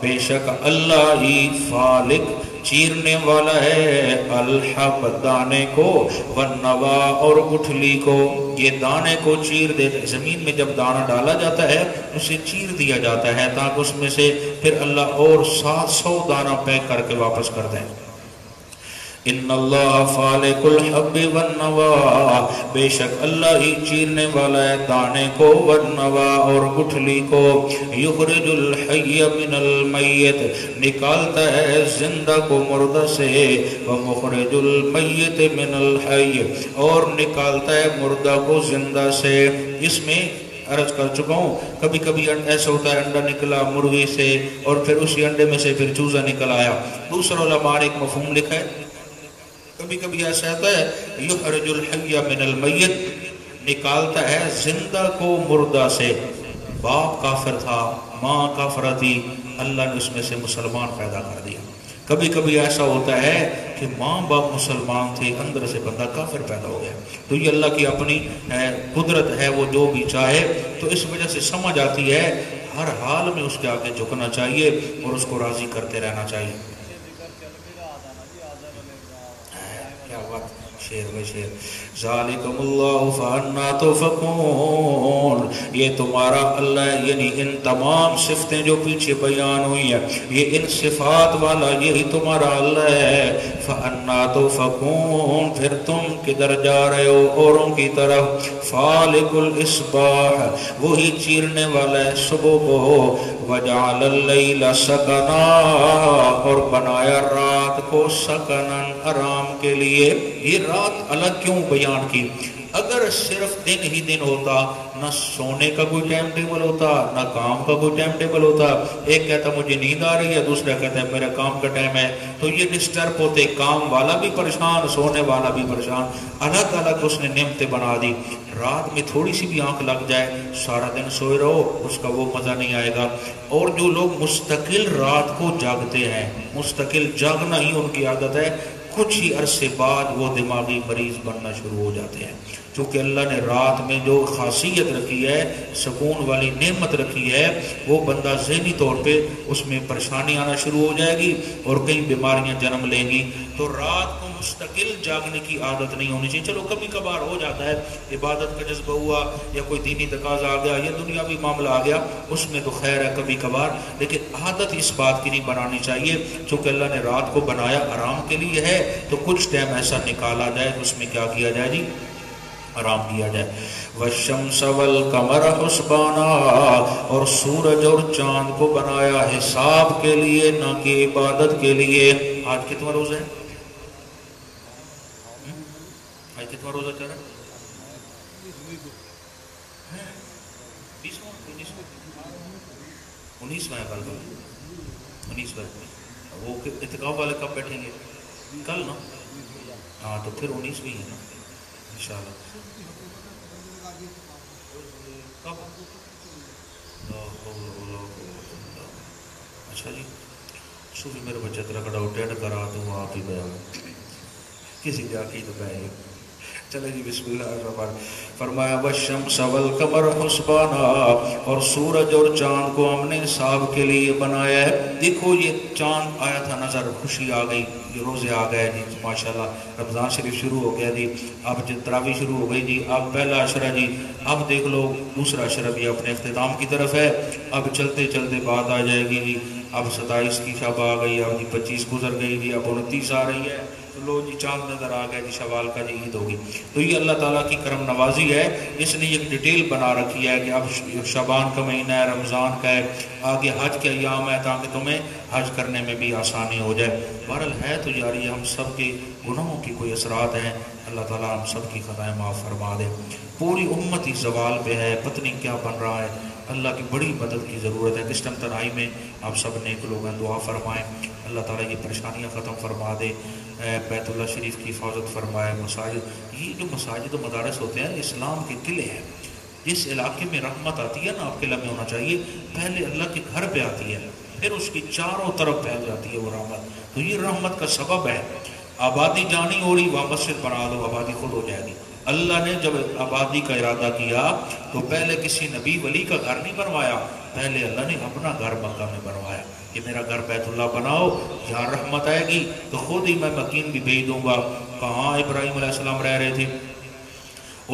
بے شک اللہ ہی فالق چیرنے والا ہے، الحب دانے کو، والنوا اور گٹھلی کو، یہ دانے کو چیر دیتے، زمین میں جب دانہ ڈالا جاتا ہے اسے چیر دیا جاتا ہے تاکہ اس میں سے پھر اللہ اور 700 دانہ پیک کر کے واپس کر دیں۔ ان اللہ فالق الحب والنوا، بے شک اللہ ہی چیرنے والا ہے دانے کو، والنوا اور گٹھلی کو، یخرج الحی من المیت، نکالتا ہے زندہ کو مردہ سے، ومخرج المیت من الحی، اور نکالتا ہے مردہ کو زندہ سے۔ اس میں عرض کر چکا ہوں کبھی کبھی ایسا ہوتا ہے انڈا نکلا مرغی سے اور پھر اسی انڈے میں سے پھر چوزا نکل آیا، دوسرا علماء نے ایک مفہوم لکھا ہے، کبھی کبھی ایسا ہوتا ہے یخرج الحی من المیت، نکالتا ہے زندہ کو مردہ سے، باپ کافر تھا، ماں کافرہ تھی، اللہ نے اس میں سے مسلمان پیدا کر دیا۔ کبھی کبھی ایسا ہوتا ہے کہ ماں باپ مسلمان تھے، اندر سے بندہ کافر پیدا ہو گیا، تو یہ اللہ کی اپنی قدرت ہے، وہ جو بھی چاہے۔ تو اس وجہ سے سمجھ آتی ہے ہر حال میں اس کے آگے جھکنا چاہیے اور اس کو راضی کرتے رہنا چاہیے۔ کیا بات شیر و شیر ذالکم فانا تؤفکون، یہ تمہارا اللہ، یعنی ان تمام صفتیں جو پیچھے بیان ہوئی ہیں یہ ان صفات والا یہی تمہارا اللہ ہے۔ فانا تؤفکون، پھر تم کدھر جا رہے ہو؟ اوروں کی طرف۔ فالق الاصباح، وہی چیرنے والا ہے صبح کو۔ وجعل اللیل سکنا، اور بنایا رات کو سکنا، آرام کے لیے۔ یہ رات الگ کیوں بیان کی؟ اگر صرف دن ہی دن ہوتا، نہ سونے کا کوئی ٹائم ٹیبل ہوتا، نہ کام کا کوئی ٹائم ٹیبل ہوتا، ایک کہتا مجھے نیند آ رہی ہے، دوسرا کہتا ہے میرا کام کا ٹائم ہے، تو یہ ڈسٹرب ہوتے، کام والا بھی پریشان، سونے والا بھی پریشان۔ الگ الگ اس نے نعمتیں بنا دی۔ رات میں تھوڑی سی بھی آنکھ لگ جائے، سارا دن سوئے رہو، اس کا وہ مزہ نہیں آئے گا۔ اور جو لوگ مستقل رات کو جاگتے ہیں، مستقل جاگنا ہی ان کی عادت ہے، کچھ ہی عرصے بعد وہ دماغی مریض بننا شروع ہو جاتے ہیں، چونکہ اللہ نے رات میں جو خاصیت رکھی ہے، سکون والی نعمت رکھی ہے، وہ بندہ ذہنی طور پہ اس میں پریشانی آنا شروع ہو جائے گی اور کئی بیماریاں جنم لیں گی۔ تو رات کو مستقل جاگنے کی عادت نہیں ہونی چاہیے۔ چلو کبھی کبھار ہو جاتا ہے، عبادت کا جذبہ ہوا یا کوئی دینی تقاضا آ گیا یا دنیاوی معاملہ آ گیا، اس میں تو خیر ہے کبھی کبھار، لیکن عادت اس بات کی نہیں بنانی چاہیے۔ چونکہ اللہ نے رات کو بنایا آرام کے لیے ہے، تو کچھ ٹائم ایسا نکالا جائے تو اس میں کیا کیا جائے جی؟ آرام کیا جائے۔ والشمس والقمر حسبانا، اور سورج اور چاند کو بنایا حساب کے لیے، نہ کہ عبادت کے لیے۔ آج کتنا روزہ ہے؟ آج کتنا روزہ چل رہا ہے؟ 19واں ہے کل کا، 19واں۔ وہ اعتکاف والے کب بیٹھیں گے؟ کل نا؟ ہاں تو پھر 19ویں ہے نا انشاءاللہ۔ کب؟ اچھا جی، صوفی میرے بچے ترا کڑا ٹیڈ کرا تو آپ ہی بیان کسی جا کے تو بیان۔ چلے جی بسم اللہ الرحمن الرحیم۔ فرمایا والشمس والقمر حسبانا، اور سورج اور چاند کو ہم نے حساب کے لیے بنایا ہے۔ دیکھو یہ چاند آیا تھا نظر، خوشی آ گئی، یہ روزے آ گئے جی ماشاءاللہ، رمضان شریف شروع ہو گیا جی، اب تراویح شروع ہو گئی جی، اب پہلا عشرہ جی، اب دیکھ لو دوسرا عشرہ بھی اپنے اختتام کی طرف ہے۔ اب چلتے چلتے بات آ جائے گی جی، اب 27 کی شب آ گئی، اب جی 25 گزر گئی جی، اب 29 آ رہی ہے، تو لو جی چاند نظر آ گیا جی، شوال کا جی عید ہوگی۔ تو یہ اللہ تعالیٰ کی کرم نوازی ہے، اس نے ایک ڈیٹیل بنا رکھی ہے کہ اب شعبان کا مہینہ ہے، رمضان کا ہے، آگے حج کے ایام ہے، تاکہ تمہیں حج کرنے میں بھی آسانی ہو جائے۔ بہرحال ہے تو یاری ہم سب کے گناہوں کی کوئی اثرات ہیں، اللہ تعالیٰ ہم سب کی خطائیں معاف فرما دے۔ پوری امت ہی زوال پہ ہے، پتہ نہیں کیا بن رہا ہے، اللہ کی بڑی مدد کی ضرورت ہے۔ کس ٹائم تنہائی میں آپ سب نیک لوگ ہیں، دعا فرمائیں، اللہ تعالیٰ یہ پریشانیاں ختم فرما دے، بیت اللہ شریف کی حفاظت فرمائے۔ مساجد، یہ جو مساجد و مدارس ہوتے ہیں اسلام کے قلعے ہیں۔ جس علاقے میں رحمت آتی ہے نا، آپ قلعہ میں ہونا چاہیے، پہلے اللہ کے گھر پہ آتی ہے، پھر اس کی چاروں طرف پھیل جاتی ہے وہ رحمت، تو یہ رحمت کا سبب ہے۔ آبادی جانی ہو رہی، وہاں مسجد بنا دو، آبادی خود ہو جائے گی۔ اللہ نے جب آبادی کا ارادہ کیا تو پہلے کسی نبی ولی کا گھر نہیں بنوایا، پہلے اللہ نے اپنا گھر مکہ میں بنوایا کہ میرا گھر بیت اللہ بناؤ، یہاں رحمت آئے گی تو خود ہی میں مکین بھی بھیج دوں گا۔ کہاں ابراہیم علیہ السلام رہ رہے تھے؟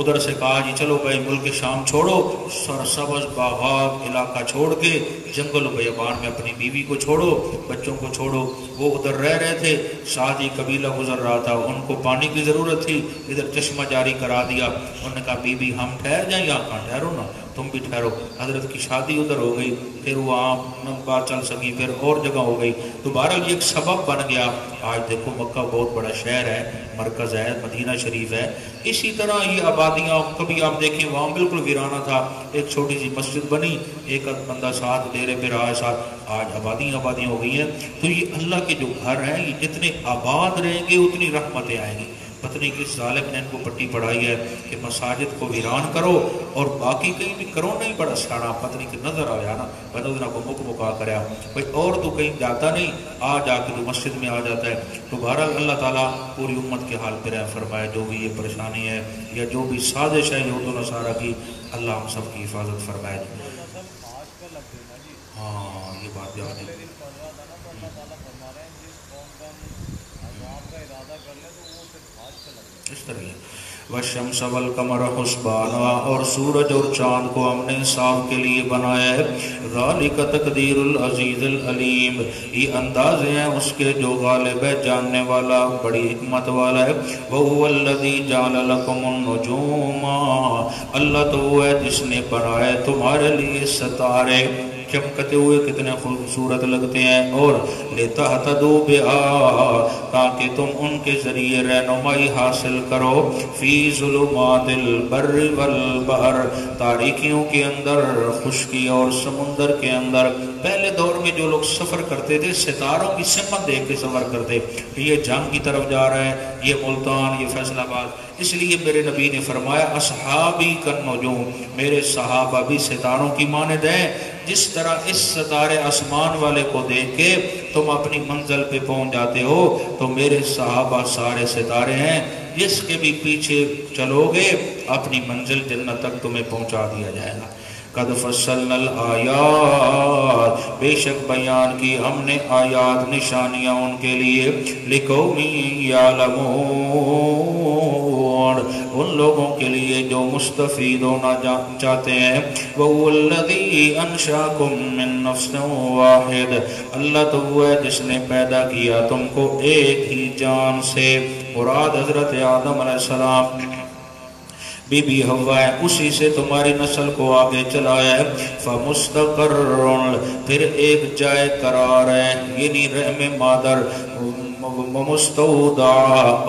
ادھر سے کہا جی چلو بھائی ملک شام چھوڑو، سرسبز باغات علاقہ چھوڑ کے جنگل و بیابان میں اپنی بیوی کو چھوڑو، بچوں کو چھوڑو۔ وہ ادھر رہ رہے تھے، ساتھ ہی قبیلہ گزر رہا تھا، ان کو پانی کی ضرورت تھی، ادھر چشمہ جاری کرا دیا۔ انہوں نے کہا بی بی ہم ٹھہر جائیں، یہاں کہاں ٹھہرو نا، تم بھی ٹھہرو۔ حضرت کی شادی ادھر ہو گئی، پھر وہ عام بات چل سکی، پھر اور جگہ ہو گئی، تو بہرحال یہ ایک سبب بن گیا۔ آج دیکھو مکہ بہت بڑا شہر ہے، مرکز ہے، مدینہ شریف ہے۔ اسی طرح یہ آبادیاں کبھی آپ دیکھیں وہاں بالکل ویرانہ تھا، ایک چھوٹی سی مسجد بنی، ایک بندہ ساتھ ڈیرے پہ رہا ہے ساتھ، آج آبادیاں ہو گئی ہیں۔ تو یہ اللہ کے جو گھر ہیں یہ جتنے آباد رہیں گے اتنی رحمتیں آئیں گی۔ پتہ نہیں کس ظالم نے ان کو پٹی پڑھائی ہے کہ مساجد کو ویران کرو اور باقی کہیں بھی کرو نہیں، بڑا سیاڑا پتہ نہیں کہ نظر آیا نا بندہ کو مک مکا کریا بھائی، اور تو کہیں جاتا نہیں، آ جا کے تو مسجد میں آ جاتا ہے۔ تو بہرحال اللہ تعالیٰ پوری امت کے حال پہ رحم فرمائے، جو بھی یہ پریشانی ہے یا جو بھی سازش ہے یہود و نصارہ کی، اللہ ہم سب کی حفاظت فرمائے۔ ہاں یہ بات بھی آپ نے اس طرح والشمس والقمر حسبانا، اور سورج اور چاند کو ہم نے حساب کے لیے بنایا ہے. ذالک تقدیر العزیز العلیم، یہ اندازے ہیں اس کے جو غالب ہے، جاننے والا، بڑی حکمت والا ہے. وَهُوَ الَّذِي جَعَلَ لَكُمُ النُّجُومَ، اللہ تو وہ ہے جس نے بنائے تمہارے لیے ستارے، چمکتے ہوئے کتنے خوبصورت لگتے ہیں. اور لِتَهْتَدُوا بِهَا، تاکہ تم ان کے ذریعے رہنمائی حاصل کرو. فی ظلمات البر والبحر، تاریکیوں کے اندر، خشکی اور سمندر کے اندر. پہلے دور میں جو لوگ سفر کرتے تھے ستاروں کی سمت دیکھ کے سفر کرتے، یہ جنگ کی طرف جا رہا ہے، یہ ملتان، یہ فیصل آباد. اس لیے میرے نبی نے فرمایا اصحابی کالنجوم، میرے صحابہ بھی ستاروں کی مانند ہیں. جس طرح اس ستارے آسمان والے کو دیکھ کے تم اپنی منزل پہ پہنچ جاتے ہو، تو میرے صحابہ سارے ستارے ہیں، جس کے بھی پیچھے چلو گے اپنی منزل جنت تک تمہیں پہنچا دیا جائے گا. قد فصلنا الآیات، بے شک بیان کی ہم نے آیات، نشانیاں ان کے لیے. لقوم یعلمون، ان لوگوں کے لیے جو مستفید ہونا چاہتے ہیں. وَهُوَ الَّذِي أَنشَأَكُم مِّن نَّفْسٍ وَاحِدَةٍ، اللہ تو وہ ہے جس نے پیدا کیا تم کو ایک ہی جان سے. مراد حضرت آدم علیہ السلام، بی بی حوا ہے، اسی سے تمہاری نسل کو آگے چلایا ہے. فَمُسْتَقَرٌ، پھر ایک جائے قرار ہے، یعنی رحم مادر. مستودع،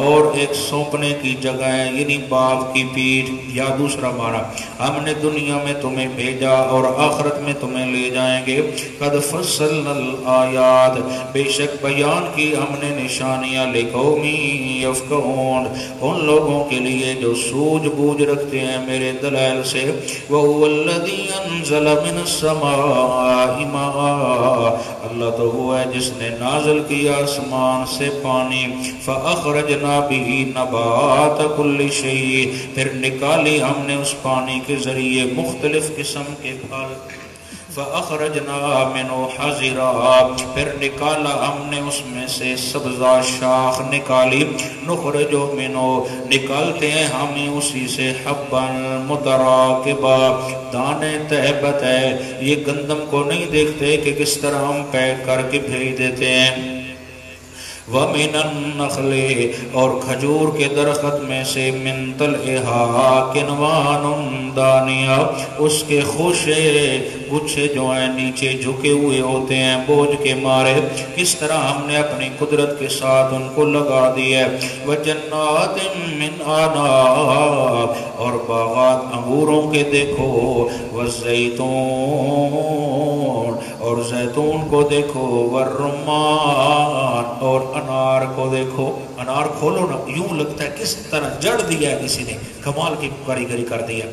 اور ایک سونپنے کی جگہ ہے، یعنی باپ کی پیٹھ. یا دوسرا معنی، ہم نے دنیا میں تمہیں بھیجا اور آخرت میں تمہیں لے جائیں گے. قد فصلنا الآیات، بے شک بیان کی ہم نے نشانیاں. لقوم یفقہون، ان لوگوں کے لیے جو سوجھ بوجھ رکھتے ہیں میرے دلائل سے. وَهُوَ الَّذِي أَنزَلَ مِنَ السَّمَاءِ مَاءً، اللہ تو وہ ہے جس نے نازل کیا آسمان سے پانی. فَأَخْرَجْنَا بِهِ نَبَاتَ كُلِّ شَيْءٍ، پھر نکالی ہم نے اس پانی کے ذریعے مختلف قسم کے پھل. فَأَخْرَجْنَا مِنْهُ حَزِرًا، پھر نکالا ہم نے اس میں سے سبزہ شاخ نکالی. نُخْرِجُ مِنْهُ، نکالتے ہیں ہمیں اسی سے. حَبًّا مُتَرَاكِبًا، دانے تہبت ہے. یہ گندم کو نہیں دیکھتے کہ کس طرح ہم پیک کر کے بھیج دیتے ہیں. وَمِنَ النَّخْلِ، اور کھجور کے درخت میں سے. مِن طَلْعِهَا قِنْوَانٌ دَانِيَةٌ، اس کے خوشے گچھے جو ہیں نیچے جھکے ہوئے ہوتے ہیں بوجھ کے مارے. کس طرح ہم نے اپنی قدرت کے ساتھ ان کو لگا دیا. وَجَنَّاتٍ مِّنْ أَعْنَابٍ، اور باغات انگوروں کے دیکھو. وَالزَّيْتُونَ، اور زیتون کو دیکھو. وَالرُّمَّانَ، اور انار کو دیکھو. انار کھولو نا، یوں لگتا ہے کس طرح جڑ دیا ہے کسی نے، کمال کی کاریگری کر دیا.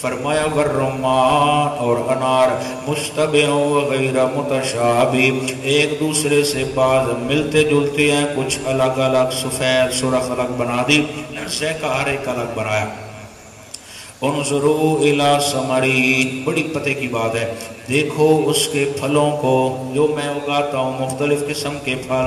فرمایا والرمان، اور انار. مشتبہ وغیر متشابہ، ایک دوسرے سے بعض ملتے جلتے ہیں، کچھ الگ الگ. سفید سرخ الگ بنا دی، ذائقہ ہر ایک الگ بنایا. انظروا الی ثمری، بڑی پتے کی بات ہے، دیکھو اس کے پھلوں کو جو میں اگاتا ہوں، مختلف قسم کے پھل.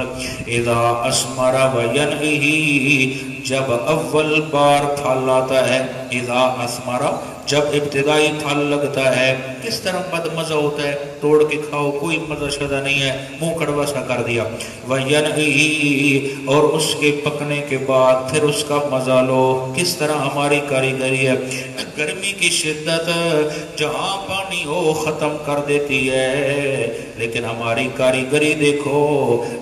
اذا اثمر وینعی، جب اول بار پھل آتا ہے. اذا اثمر، جب ابتدائی پھل لگتا ہے، کس طرح بد مزہ ہوتا ہے، توڑ کے کھاؤ کوئی مزہ شدہ نہیں ہے، منہ کڑوا سا کر دیا. وینعی، اور اس کے پکنے کے بعد پھر اس کا مزہ لو. کس طرح ہماری کاریگری ہے. گرمی کی شدت جہاں پانی ہو ختم کر دیتی ہے، لیکن ہماری کاریگری دیکھو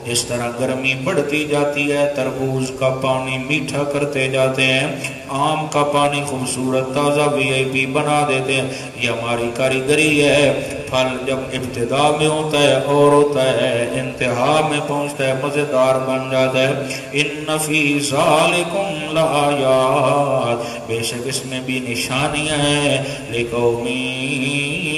جس طرح گرمی بڑھتی جاتی ہے. تربوز کا پانی میٹھا کرتے جاتے ہیں، آم کا پانی خوبصورت تازہ VIP بنا دیتے ہیں. یہ ہماری کاریگری ہے. پھل جب ابتدا میں ہوتا ہے اور ہوتا ہے، انتہا میں پہنچتا ہے، مزیدار بن جاتا ہے. ان فی ذالکم لآیات، بے شک اس میں بھی نشانیاں ہیں. لقوم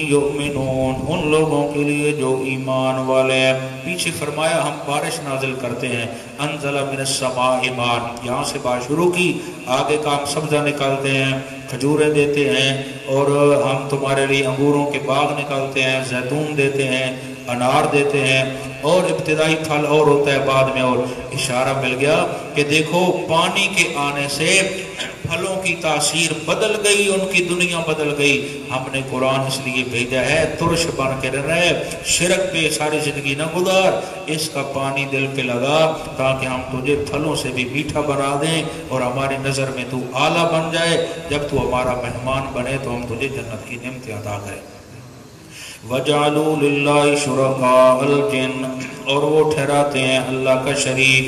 یؤمنون، ان لوگوں کے لیے جو ایمان والے ہیں. پیچھے فرمایا ہم بارش نازل کرتے ہیں. انزل من السماء ماء، یہاں سے بات شروع کی، آگے کا ہم سبزہ نکالتے ہیں، کھجوریں دیتے ہیں، اور ہم تمہارے لیے انگوروں کے باغ نکالتے ہیں، زیتون دیتے ہیں، انار دیتے ہیں. اور ابتدائی پھل اور ہوتا ہے بعد میں اور اشارہ مل گیا کہ دیکھو پانی کے آنے سے پھلوں کی تاثیر بدل گئی، ان کی دنیا بدل گئی۔ ہم نے قرآن اس لیے بھیجا ہے ترش بن کے رہے، شرک پہ ساری زندگی نہ گزار، اس کا پانی دل پہ لگا تاکہ ہم تجھے پھلوں سے بھی میٹھا بنا دیں اور ہماری نظر میں تو اعلیٰ بن جائے، جب تو ہمارا مہمان بنے تو ہم تجھے جنت کی نعمتیں عطا کریں۔ وَجَعَلُوا لِلَّهِ شُرَكَاءَ الْجِنَّ، اور وہ ٹھہراتے ہیں اللہ کا شریک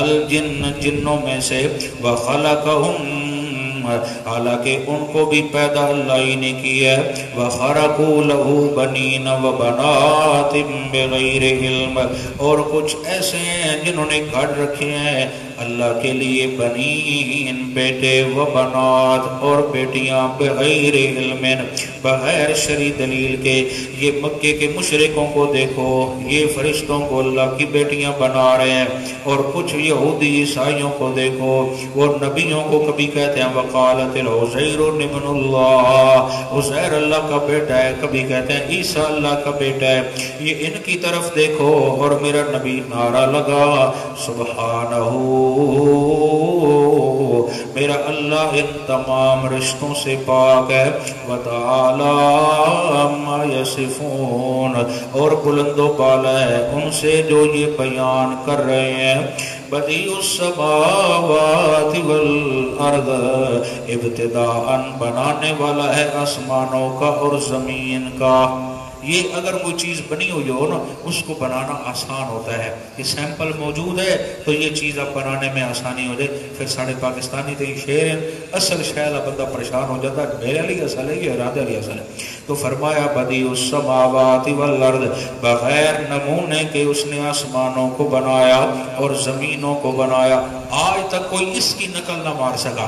الجن، جنوں میں سے، وَخَلَقَهُمْ، حالانکہ ان کو بھی پیدا اللہ ہی نے کیا ہے، وَخَرَقُوا لَهُ بَنِينَ وَبَنَاتٍ بِغَيْرِ عِلْمٍ، اور کچھ ایسے ہیں جنہوں نے گھڑ رکھے ہیں اللہ کے لیے بنین بیٹے و بنات اور بیٹیاں بغیر علم، بغیر شرعی دلیل کے۔ یہ مکے کے مشرکوں کو دیکھو، یہ فرشتوں کو اللہ کی بیٹیاں بنا رہے ہیں، اور کچھ یہودی عیسائیوں کو دیکھو، وہ نبیوں کو کبھی کہتے ہیں وقالت العزیر ابن اللہ، عزیر اللہ کا بیٹا ہے، کبھی کہتے ہیں عیسیٰ اللہ کا بیٹا ہے۔ یہ ان کی طرف دیکھو، اور میرا نبی نعرہ لگا سبحانہ، میرا اللہ ان تمام رشتوں سے پاک ہے، وَتَعَالَى عَمَّا يَصِفُونَ، اور بلند و بالا ہے ان سے جو یہ بیان کر رہے ہیں۔ بَدِيعُ السَّمَاوَاتِ وَالْأَرْضِ، ابتداءً بنانے والا ہے آسمانوں کا اور زمین کا۔ یہ اگر کوئی چیز بنی ہوئی ہو نا، اس کو بنانا آسان ہوتا ہے، یہ سیمپل موجود ہے تو یہ چیز اب بنانے میں آسانی ہو جائے۔ پھر ساڑھے پاکستانی تو یہ شعر ہیں، اصل شاید بندہ پریشان ہو جاتا ہے، میرے لیے اصل ہے یہ ارادہ لیے اصل ہے۔ تو فرمایا بدیع السماوات والارض، بغیر نمونے کے اس نے آسمانوں کو بنایا اور زمینوں کو بنایا، آج تک کوئی اس کی نقل نہ مار سکا۔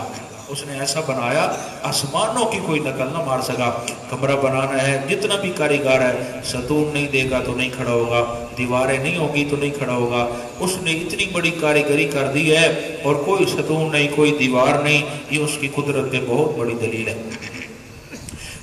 اس نے ایسا بنایا آسمانوں کی کوئی نقل نہ مار سکا۔ کمرہ بنانا ہے، جتنا بھی کاریگر ہے، ستون نہیں دے گا تو نہیں کھڑا ہوگا، دیواریں نہیں ہوگی تو نہیں کھڑا ہوگا۔ اس نے اتنی بڑی کاریگری کر دی ہے اور کوئی ستون نہیں، کوئی دیوار نہیں، یہ اس کی قدرت پہ بہت بڑی دلیل ہے۔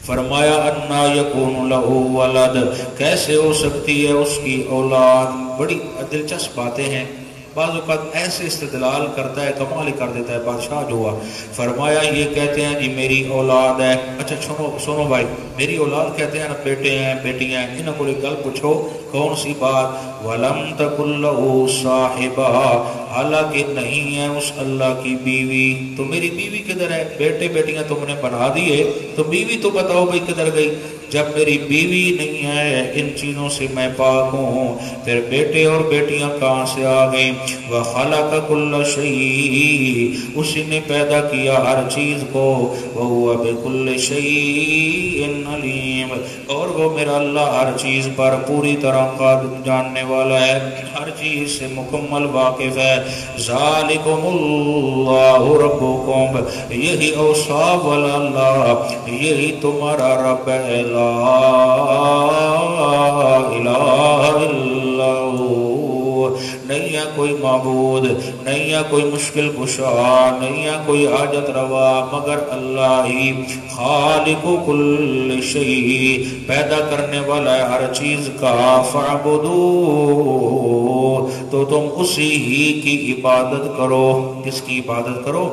فرمایا انا یکون لہ ولد، کیسے ہو سکتی ہے اس کی اولاد۔ بڑی دلچسپ باتیں ہیں، بعض اوقات ایسے استدلال کرتا ہے، کمال ہی کر دیتا ہے بادشاہ جو ہوا۔ فرمایا یہ کہتے ہیں جی میری اولاد ہے، اچھا سنو بھائی، میری اولاد کہتے ہیں نا، بیٹے ہیں بیٹیاں ہیں، انہوں کو ایک گل پوچھو کون سی بات؟ وَلَمْ تَكُنْ لَهُ صَاحِبَةٌ، حالانکہ نہیں ہے اس اللہ کی بیوی۔ تو میری بیوی کدھر ہے؟ بیٹے بیٹیاں تم نے بنا دیے، تو بیوی تو بتاؤ بھائی کدھر گئی؟ جب میری بیوی نہیں ہے، ان چیزوں سے میں پاک ہوں، پھر بیٹے اور بیٹیاں کہاں سے آ گئیں؟ وَخَلَقَ كُلَّ شَيْءٍ، اسی نے پیدا کیا ہر چیز کو، وَهُوَ بِكُلِّ شَيْءٍ عَلِيمٌ، اور وہ میرا اللہ ہر چیز پر پوری طرح جاننے والا ہے، ہر چیز سے مکمل واقف ہے۔ ذَلِكُمُ اللَّهُ رَبُّكُمْ، یہی اوصاف والا اللہ، یہی تمہارا رب ہے، لا الہ الا ہو، نہیں ہے کوئی معبود، نہیں ہے کوئی مشکل کشا، نہیں ہے کوئی حاجت روا مگر اللہ ہی۔ خالق کل شیء، پیدا کرنے والا ہے ہر چیز کا، فاعبدوہ، تو تم اسی ہی کی عبادت کرو۔ کس کی عبادت کرو؟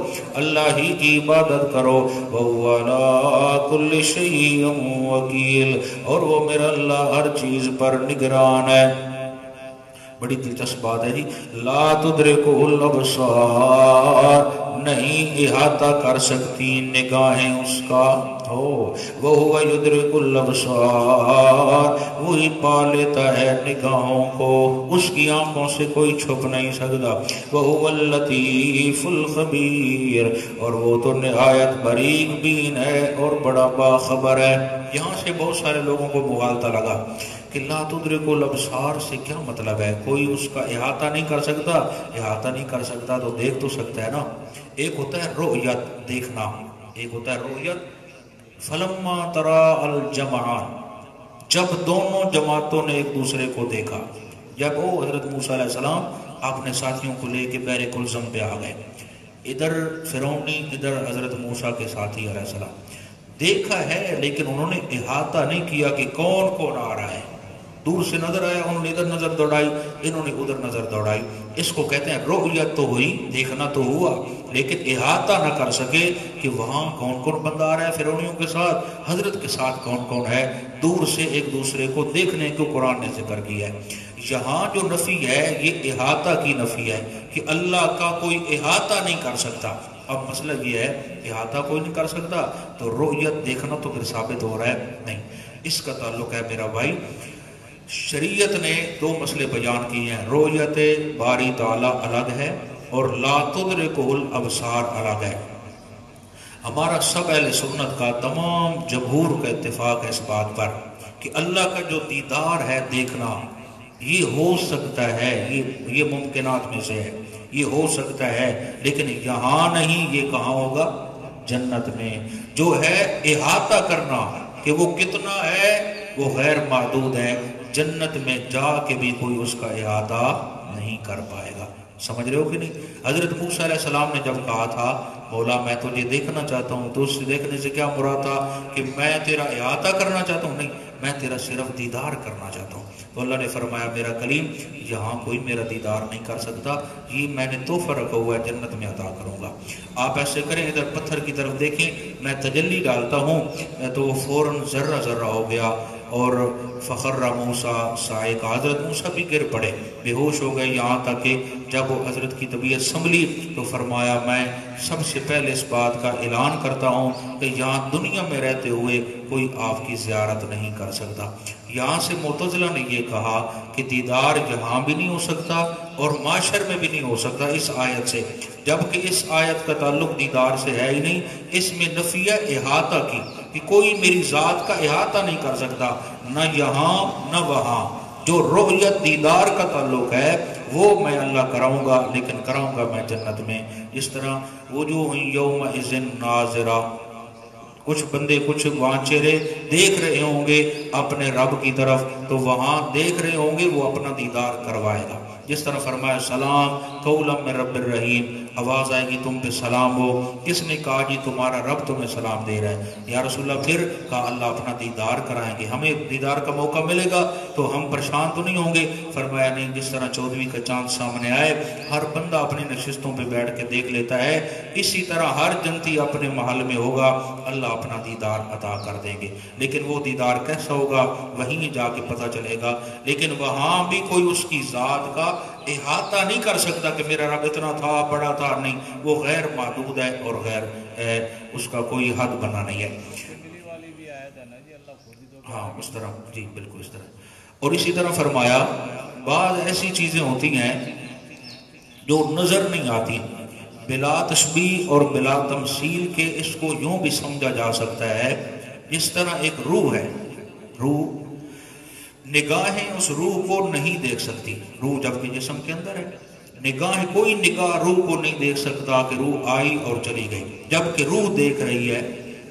اللہ ہی کی عبادت کرو۔ وَهُوَ عَلَىٰ كُلِّ شَيْءٍ وَكِيلٌ، اور وہ میرا اللہ ہر چیز پر نگران ہے۔ بڑی دلچسپ بات ہے جی، لا تدرکہ الابصار، نہیں احاطہ کر سکتی نگاہیں اس کا ہو، وہو یدرک الابصار، وہی پا لیتا ہے نگاہوں کو، اس کی آنکھوں سے کوئی چھپ نہیں سکتا۔ وہو اللطیف الخبیر، اور وہ تو نہایت باریک بین ہے اور بڑا باخبر ہے۔ یہاں سے بہت سارے لوگوں کو مغالطہ لگا کہ لا تدرک الابصار سے کیا مطلب ہے؟ کوئی اس کا احاطہ نہیں کر سکتا؟ احاطہ نہیں کر سکتا تو دیکھ تو سکتا ہے نا۔ ایک ہوتا ہے رؤیت، دیکھنا، ایک ہوتا ہے رؤیت۔ فلما ترا الجمعان، جب دونوں جماعتوں نے ایک دوسرے کو دیکھا، جب وہ حضرت موسیٰ علیہ السلام اپنے ساتھیوں کو لے کے بحر کلزم پہ آ گئے، ادھر فرعونی، ادھر حضرت موسیٰ کے ساتھی علیہ السلام، دیکھا ہے لیکن انہوں نے احاطہ نہیں کیا کہ کون کون آ رہا ہے۔ دور سے نظر آیا انہوں نے ادھر نظر دوڑائی انہوں نے ادھر نظر دوڑائی. اس کو کہتے ہیں رؤیت تو ہوئی, دیکھنا تو ہوا, لیکن احاطہ نہ کر سکے کہ وہاں کون کون بندہ آ رہا ہے فرعونیوں کے ساتھ, حضرت کے ساتھ کون کون ہے. دور سے ایک دوسرے کو دیکھنے کو قرآن نے ذکر کیا ہے. یہاں جو نفی ہے یہ احاطہ کی نفی ہے کہ اللہ کا کوئی احاطہ نہیں کر سکتا. اب مسئلہ یہ ہے احاطہ کوئی نہیں کر سکتا تو رؤیت دیکھنا تو پھر ثابت ہو رہا ہے نہیں. اس کا تعلق ہے میرا بھائی, شریعت نے دو مسئلے بیان کیے ہیں. رؤیت باری تعالی الگ ہے اور لا تدرکہ الابصار الگ ہے. ہمارا سب اہل سنت کا تمام جمہور کا اتفاق ہے اس بات پر کہ اللہ کا جو دیدار ہے, دیکھنا, یہ ہو سکتا ہے, یہ ممکنات میں سے ہے, یہ ہو سکتا ہے, لیکن یہاں نہیں. یہ کہاں ہوگا؟ جنت میں. جو ہے احاطہ کرنا کہ وہ کتنا ہے وہ غیر محدود ہے. جنت میں جا کے بھی کوئی اس کا احاطہ نہیں کر پائے گا. سمجھ رہے ہو کہ نہیں؟ حضرت موسیٰ علیہ السلام نے جب کہا تھا مولا میں تجھے دیکھنا چاہتا ہوں, تو اس سے دیکھنے سے کیا مراد تھا کہ میں تیرا احاطہ کرنا چاہتا ہوں؟ نہیں, میں تیرا صرف دیدار کرنا چاہتا ہوں. تو اللہ نے فرمایا میرا کلیم یہاں کوئی میرا دیدار نہیں کر سکتا, یہ میں نے تحفہ رکھا ہوا ہے, جنت میں عطا کروں گا. آپ ایسے کریں, ادھر پتھر کی طرف دیکھیں, میں تجلی ڈالتا ہوں تو وہ فوراً ذرہ ذرہ ہو گیا اور فخر موسیٰ صاعقہ, حضرت موسیٰ بھی گر پڑے, بے ہوش ہو گئے. یہاں تک کہ جب وہ حضرت کی طبیعت سنبھلی تو فرمایا میں سب سے پہلے اس بات کا اعلان کرتا ہوں کہ یہاں دنیا میں رہتے ہوئے کوئی آپ کی زیارت نہیں کر سکتا. یہاں سے معتزلہ نے یہ کہا کہ دیدار یہاں بھی نہیں ہو سکتا اور معاشر میں بھی نہیں ہو سکتا اس آیت سے, جبکہ اس آیت کا تعلق دیدار سے ہے ہی نہیں. اس میں نفی احاطہ کی کہ کوئی میری ذات کا احاطہ نہیں کر سکتا, نہ یہاں نہ وہاں. جو رؤیت دیدار کا تعلق ہے وہ میں اللہ کراؤں گا, لیکن کراؤں گا میں جنت میں. اس طرح وجوہ یومئذ ناظرہ, کچھ بندے کچھ وہاں چہرے دیکھ رہے ہوں گے اپنے رب کی طرف, تو وہاں دیکھ رہے ہوں گے وہ اپنا دیدار کروائے گا. جس طرح فرمایا سلام قولا من رب الرحیم, آواز آئے گی تم پہ سلام ہو. کس نے کہا جی تمہارا رب تمہیں سلام دے رہا ہے. یا رسول اللہ, پھر کہا اللہ اپنا دیدار کرائیں گے, ہمیں دیدار کا موقع ملے گا تو ہم پریشان تو نہیں ہوں گے. فرمایا نہیں, جس طرح 14ویں کا چاند سامنے آئے ہر بندہ اپنی نشستوں پہ بیٹھ کے دیکھ لیتا ہے, اسی طرح ہر جنتی اپنے محل میں ہوگا, اللہ اپنا دیدار عطا کر دیں گے. لیکن وہ دیدار کیسا ہوگا وہیں جا کے پتہ چلے گا. لیکن وہاں بھی کوئی اس کی ذات کا احاطہ نہیں کر سکتا کہ میرا رب اتنا تھا بڑا تھا, نہیں, وہ غیر محدود ہے اور غیر اس کا کوئی حد بنا نہیں ہے. ہاں اس طرح, جی بالکل اس طرح. اور اسی طرح فرمایا بعض ایسی چیزیں ہوتی ہیں جو نظر نہیں آتی, بلا تشبیہ اور بلا تمثیل کے اس کو یوں بھی سمجھا جا سکتا ہے جس طرح ایک روح ہے, روح نگاہیں اس روح کو نہیں دیکھ سکتی. روح جبکہ جسم کے اندر ہے, نگاہیں کوئی نگاہ روح کو نہیں دیکھ سکتا کہ روح آئی اور چلی گئی, جبکہ روح دیکھ رہی ہے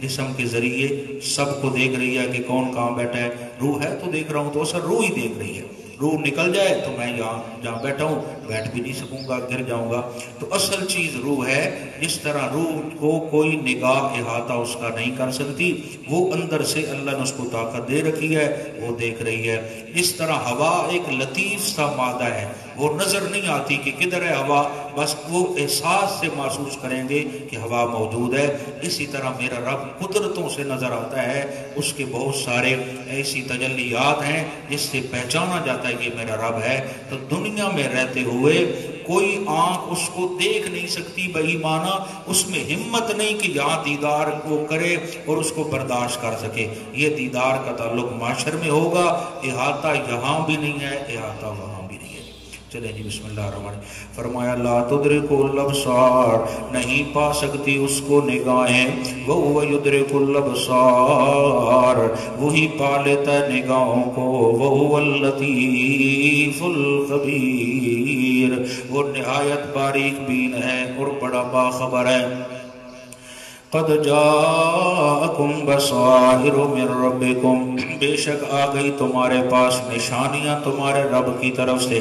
جسم کے ذریعے, سب کو دیکھ رہی ہے کہ کون کہاں بیٹھا ہے. روح ہے تو دیکھ رہا ہوں, تو اصل روح ہی دیکھ رہی ہے. روح نکل جائے تو میں یہاں جہاں بیٹھا ہوں بیٹھ بھی نہیں سکوں گا, گر جاؤں گا. تو اصل چیز روح ہے. جس طرح روح کو کوئی نگاہ احاطہ اس کا نہیں کر سکتی, وہ اندر سے اللہ نے اس کو طاقت دے رکھی ہے, وہ دیکھ رہی ہے. اس طرح ہوا ایک لطیف سا مادہ ہے, وہ نظر نہیں آتی کہ کدھر ہے ہوا, بس وہ احساس سے محسوس کریں گے کہ ہوا موجود ہے. اسی طرح میرا رب قدرتوں سے نظر آتا ہے, اس کے بہت سارے ایسی تجلیات ہیں جس سے پہچانا جاتا ہے یہ میرا رب ہے. تو دنیا میں رہتے ہوئے کوئی آنکھ اس کو دیکھ نہیں سکتی بے ایمانہ, اس میں ہمت نہیں کہ یہاں دیدار کو کرے اور اس کو برداشت کر سکے. یہ دیدار کا تعلق معاشر میں ہوگا, احاطہ یہاں بھی نہیں ہے, احاطہ وہاں بھی نہیں ہے. چلیں جی بسم اللہ الرحمن الرحیم. فرمایا لا تدرک الابصار, نہیں پا سکتی اس کو نگاہیں, وہو یدرک الابصار, وہی پا لیتا ہے نگاہوں کو, وہو اللطیف الخبیر, وہ نہایت باریک بین ہے اور بڑا باخبر ہے. قد جاءکم بصائر من ربکم, بے شک آ گئی تمہارے پاس نشانیاں تمہارے رب کی طرف سے.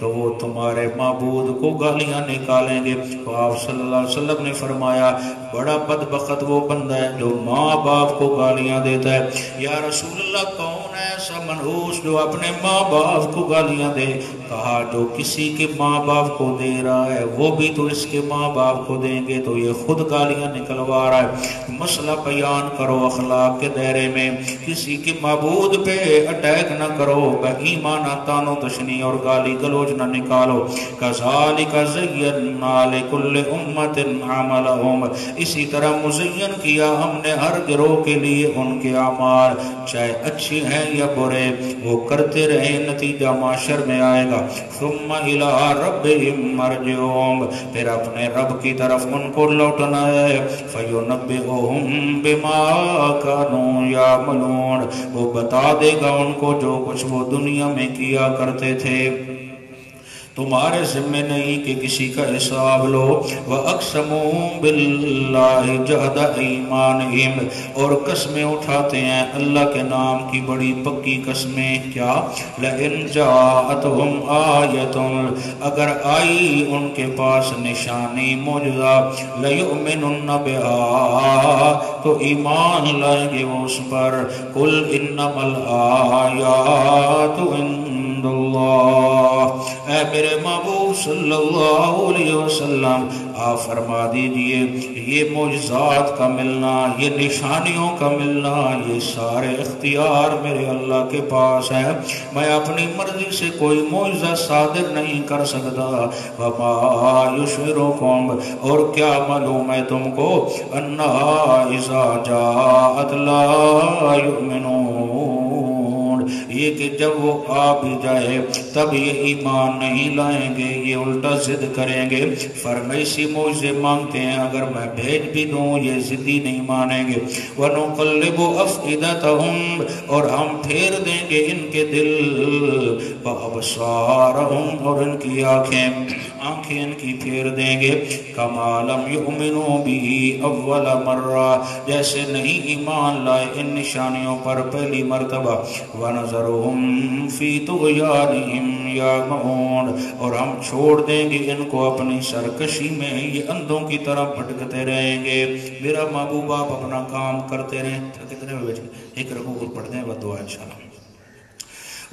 تو وہ تمہارے معبود کو گالیاں نکالیں گے۔ تو آپ صلی اللہ علیہ وسلم نے فرمایا بڑا بدبخت وہ بندہ ہے جو ماں باپ کو گالیاں دیتا ہے۔ یا رسول اللہ کون ہے ایسا منحوس جو اپنے ماں باپ کو گالیاں دے؟ کہا جو کسی کے ماں باپ کو دے رہا ہے وہ بھی تو اس کے ماں باپ کو دیں گے، تو یہ خود گالیاں نکلوا رہا ہے۔ مسئلہ بیان کرو اخلاق کے دائرے میں، کسی کے معبود پہ اٹیک نہ کرو، بے ایمانہ تانو تشنی اور گالی گلوچ نہ نکالو۔ کذالک زینا لکل امت عملہم، اسی طرح مزین کیا ہم نے ہر گروہ کے لیے ان کے اعمال، چاہے اچھے ہیں یا برے، وہ کرتے رہے، نتیجہ معاشر میں آئے گا۔ ثم الی ربہم مرجعہم، پھر اپنے رب کی طرف ان کو لوٹنا ہے۔ فینبئہم بما کانوا یعملون، وہ بتا دے گا ان کو جو کچھ وہ دنیا میں کیا کرتے تھے۔ تمہارے ذمہ نہیں کہ کسی کا حساب لو۔ وَأَقْسَمُوا بِاللَّهِ جَهْدَ أَيْمَانِهِمْ، اور قسمیں اٹھاتے ہیں اللہ کے نام کی بڑی پکی قسمیں، کیا؟ لَإِنْ جَاءَتْهُمْ آیَةٌ، اگر آئی ان کے پاس نشانی معجزہ، لَيُؤْمِنُنَّ بِهَا، تو ایمان لائیں گے وہ اس پر۔ قُلْ إِنَّمَا الْآيَاتُ عِندَ اللَّهِ، اے میرے محبوب صلی اللہ علیہ وسلم آپ فرما دیجئے یہ معجزات کا ملنا، یہ نشانیوں کا ملنا، یہ سارے اختیار میرے اللہ کے پاس ہے، میں اپنی مرضی سے کوئی معجزہ صادر نہیں کر سکتا۔ وما یشعرکم، اور کیا معلوم ہے تم کو، انہا اذا جاءت لا یؤمنون، یہ کہ جب وہ آ بھی جائے تب یہ ایمان نہیں لائیں گے، یہ الٹا ضد کریں گے۔ فرمائشی معجزے مانگتے ہیں، اگر میں بھیج بھی دوں یہ ضدی نہیں مانیں گے۔ وَنُقَلِّبُ أَفْئِدَتَهُمْ، اور ہم پھیر دیں گے ان کے دل، وَأَبْصَارَهُمْ، اور ان کی آنکھیں ان کی پھیر دیں گے، كَمَا لَمْ يُؤْمِنُوا بِهِ أَوَّلَ مَرَّةٍ، جیسے نہیں ایمان لائے ان نشانیوں پر پہلی مرتبہ۔ وَنَذَرُهُمْ فِي طُغْيَانِهِمْ يَعْمَهُونَ، اور ہم چھوڑ دیں گے ان کو اپنی سرکشی میں، یہ اندھوں کی طرح بھٹکتے رہیں گے۔ میرا محبوب آپ اپنا کام کرتے رہیں۔ کتنے میں بیٹھے ایک رکوع کو پڑھتے ہیں، دعا انشاءاللہ۔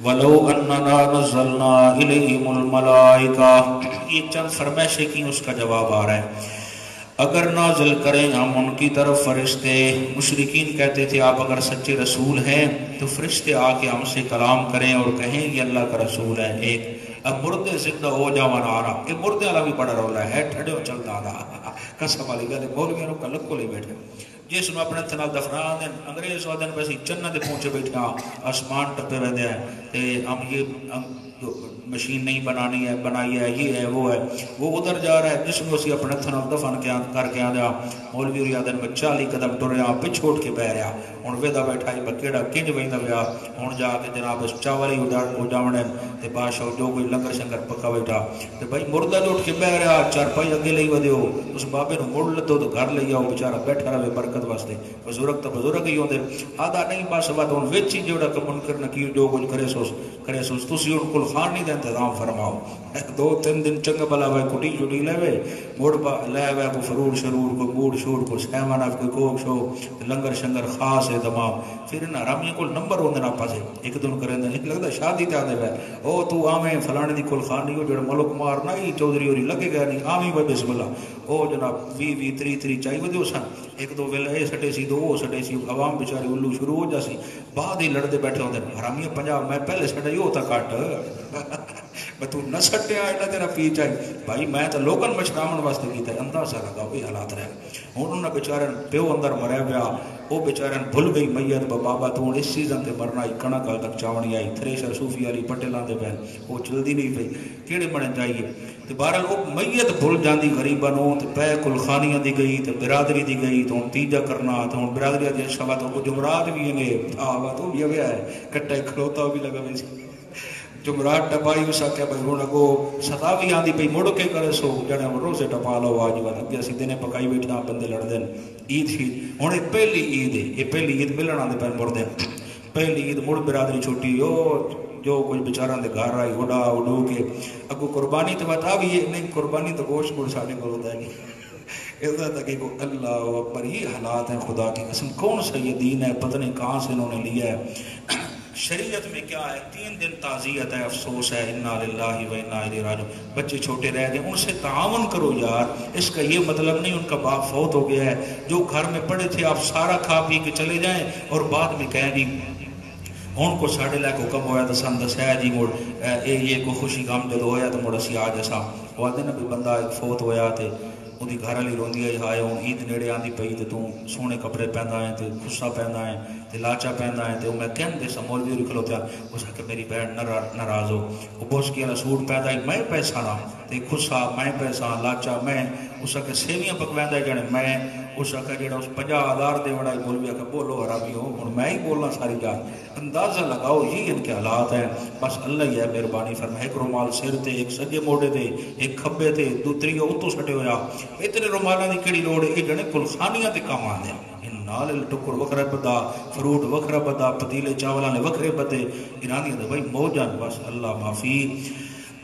وَلَوْ أَنَّنَا نَزَّلْنَا إِلَيْهِمُ الْمَلَائِكَةَ، یہ چند فرمائشیں کی اس کا جواب آ رہا ہے۔ اگر نازل کریں ہم ان کی طرف فرشتے، مشرکین کہتے تھے آپ اگر سچے رسول ہیں تو فرشتے آ کے ہم سے کلام کریں اور کہیں یہ اللہ کا رسول ہے۔ ایک اب مردے زندہ ہو جاوان آ رہا، کہ مردے والا بھی بڑا رولا ہے، ٹھڑے چلتا رہا، قسم والی گل مولویوں کو کلک کو لے بیٹھے، جس میں اپنے تھے نال دفنان دیں، انگریز وادن ویسی جنت پہنچے بیٹھے ہیں، آسمان ٹپے رہتے ہیں، تے ہم یہ مشین نہیں بنانی ہے، بنائی ہے، یہ ہے وہ ہے، وہ ادھر جا رہا ہے جس میں اسی اپنے تھے نال دفن کر کے آدھا مولوی اور یادن میں 40 قدم ٹر رہا، پچھوڑ کے بہ رہا، ہوں ویدہ بیٹھا ہی بکیڑا کنج ویدہ بیا، ہوں جا کے جناب اس چاولی اجاونے تے بادشاہ جو کوئی لنگر شنگر پکا بیٹھا تے بھائی مردہ لوٹ کے بہ رہا، چارپائی اگے لئی ودیو، اس بابے نو مڑ لدو تو گھر لئی آؤ، بیچارہ بیٹھا رہے برکت واسطے، بزرگ تو بزرگ ہی ہوندے، آدھا نہیں بس بات ہوں وچ ہی جوڑا کہ منکر نکیر جو کچھ کرے سوس تسی ان کو خان نہیں دے انتظام فرماؤ، 2-3 دن چنگا بلا ہوئے کٹی چٹی لے ہوئے موڑ لے ہوئے کو فرور شرور کو موڑ شوڑ کو سیمان آپ کوئی کوک شو لنگر شنگر خاص ہے تمام، پھر انہا رامیہ کل نمبر ہوندے نا پاسے ایک دن کریں دیں، ایک لگتا شادی تے آدھے ہوئے او تو آمیں فلانے دی کل خانی ہو جوڑا ملک مار نہیں چودری ہوری لگے گیا نہیں آمیں بھائی بسم اللہ او جناب 20-30 چاہی ودے ہو سن، ایک دو ویلے اے سٹے سی دو وہ سٹے سی عوام بیچاری الو شروع ہو جاسی، بعد ہی لڑتے بیٹھے ہوندے حرامیہ 50 میں پہلے سٹے ہی ہوتا کٹ میں تو نہ سٹے آئے نہ تیرا پی چاہی بھائی میں تو لوگن مشرامن واسطے کیتا ہے اندازہ لگا وہی حالات رہے ہوں انہوں نے بیچارن پیو اندر مرے پیا وہ بیچارن بھول گئی میت بابا تو اس سیزن تے مرنا ہی کنک تک چاونی آئی تھریشر صوفی والی پٹیلاں دے پہن وہ جلدی نہیں پئی کیڑے بنن چاہیے تے بہرحال وہ میت بھول جاندی غریباں نو تے پے کل خانیاں دی گئی تے برادری دی گئی تو تیجا کرنا تو برادری دی شوا تو جمعرات بھی نے آوا تو بھی گیا ہے کٹے کھلوتا بھی لگا ویسی جمعرات ٹپائی اسا کیا بھائی ہوں اگو ستاوی آندی پئی مڑ کے کرے سو جڑے روزے ٹپا لو آج وقت اگے اسی دنے پکائی بیٹھنا بندے لڑ دین عید ہی ہوں پہلی عید ہے یہ پہلی عید ملن آندے پہ مڑ دین پہلی عید مڑ برادری چھوٹی او جو کوئی بیچارہ دے گھر آئی اڑا اڑو کے اگو قربانی تو بتا بھی نہیں، قربانی تو گوشت گوشت ساڑھے کو ہوتا ہے نہیں، ایسا تھا کہ اللہ اکبر، یہ حالات ہیں خدا کی قسم، کون سا یہ دین ہے، پتہ نہیں کہاں سے انہوں نے لیا ہے۔ شریعت میں کیا ہے، 3 دن تعزیت ہے، افسوس ہے، انا للہ و انا الیہ راجعون۔ بچے چھوٹے رہ گئے، ان سے تعاون کرو یار، اس کا یہ مطلب نہیں ان کا باپ فوت ہو گیا ہے، جو گھر میں پڑے تھے آپ سارا کھا پی کے چلے جائیں اور بعد میں کہیں گی ان کو ساڑھے لے کو کم ہویا تو سن دسیا جی مڑ یہ کو خوشی غم جدو ہویا تو مڑ اسی آ جیسا وہ آدھے نا بھی بندہ ایک فوت ہویا تے وہی گھر والی روندی ہے، ہائے ہوں عید نیڑے آندی پئی تے تو سونے کپڑے پہندا ہے تے خصا پہندا ہے تے لاچا پہندا ہے تے میں کہن دے سا مولوی بھی کھلوتا اس کہ میری بہن ناراض ہو، وہ بوس کی والا سوٹ پہندا ہے میں پیسہ نہ تے خصا میں پیسہ لاچا میں، اس کہ سیویاں پکویندا ہے جانے میں، اس کہ جڑا اس 50,000 دے وڑا مولوی کہ بولو حرامی ہو ہن میں ہی بولنا ساری جات، اندازہ لگاؤ یہ ان کے حالات ہیں۔ بس اللہ ہی ہے مہربانی فرمائے، ایک رومال سر تے، ایک سجے موڑے تے، ایک کھبے تے، دوسری اتوں سٹے ہویا، اتنے رومالاں دی کیڑی لوڑ ہے، یہ جنے کلخانیاں تے کام آندے ہیں، نال ٹکر وکھرا بدا، فروٹ وکھرا بدا، پتیلے چاولاں نے وکھرے بدے، ایرانیاں دے بھائی موجان، بس اللہ معافی۔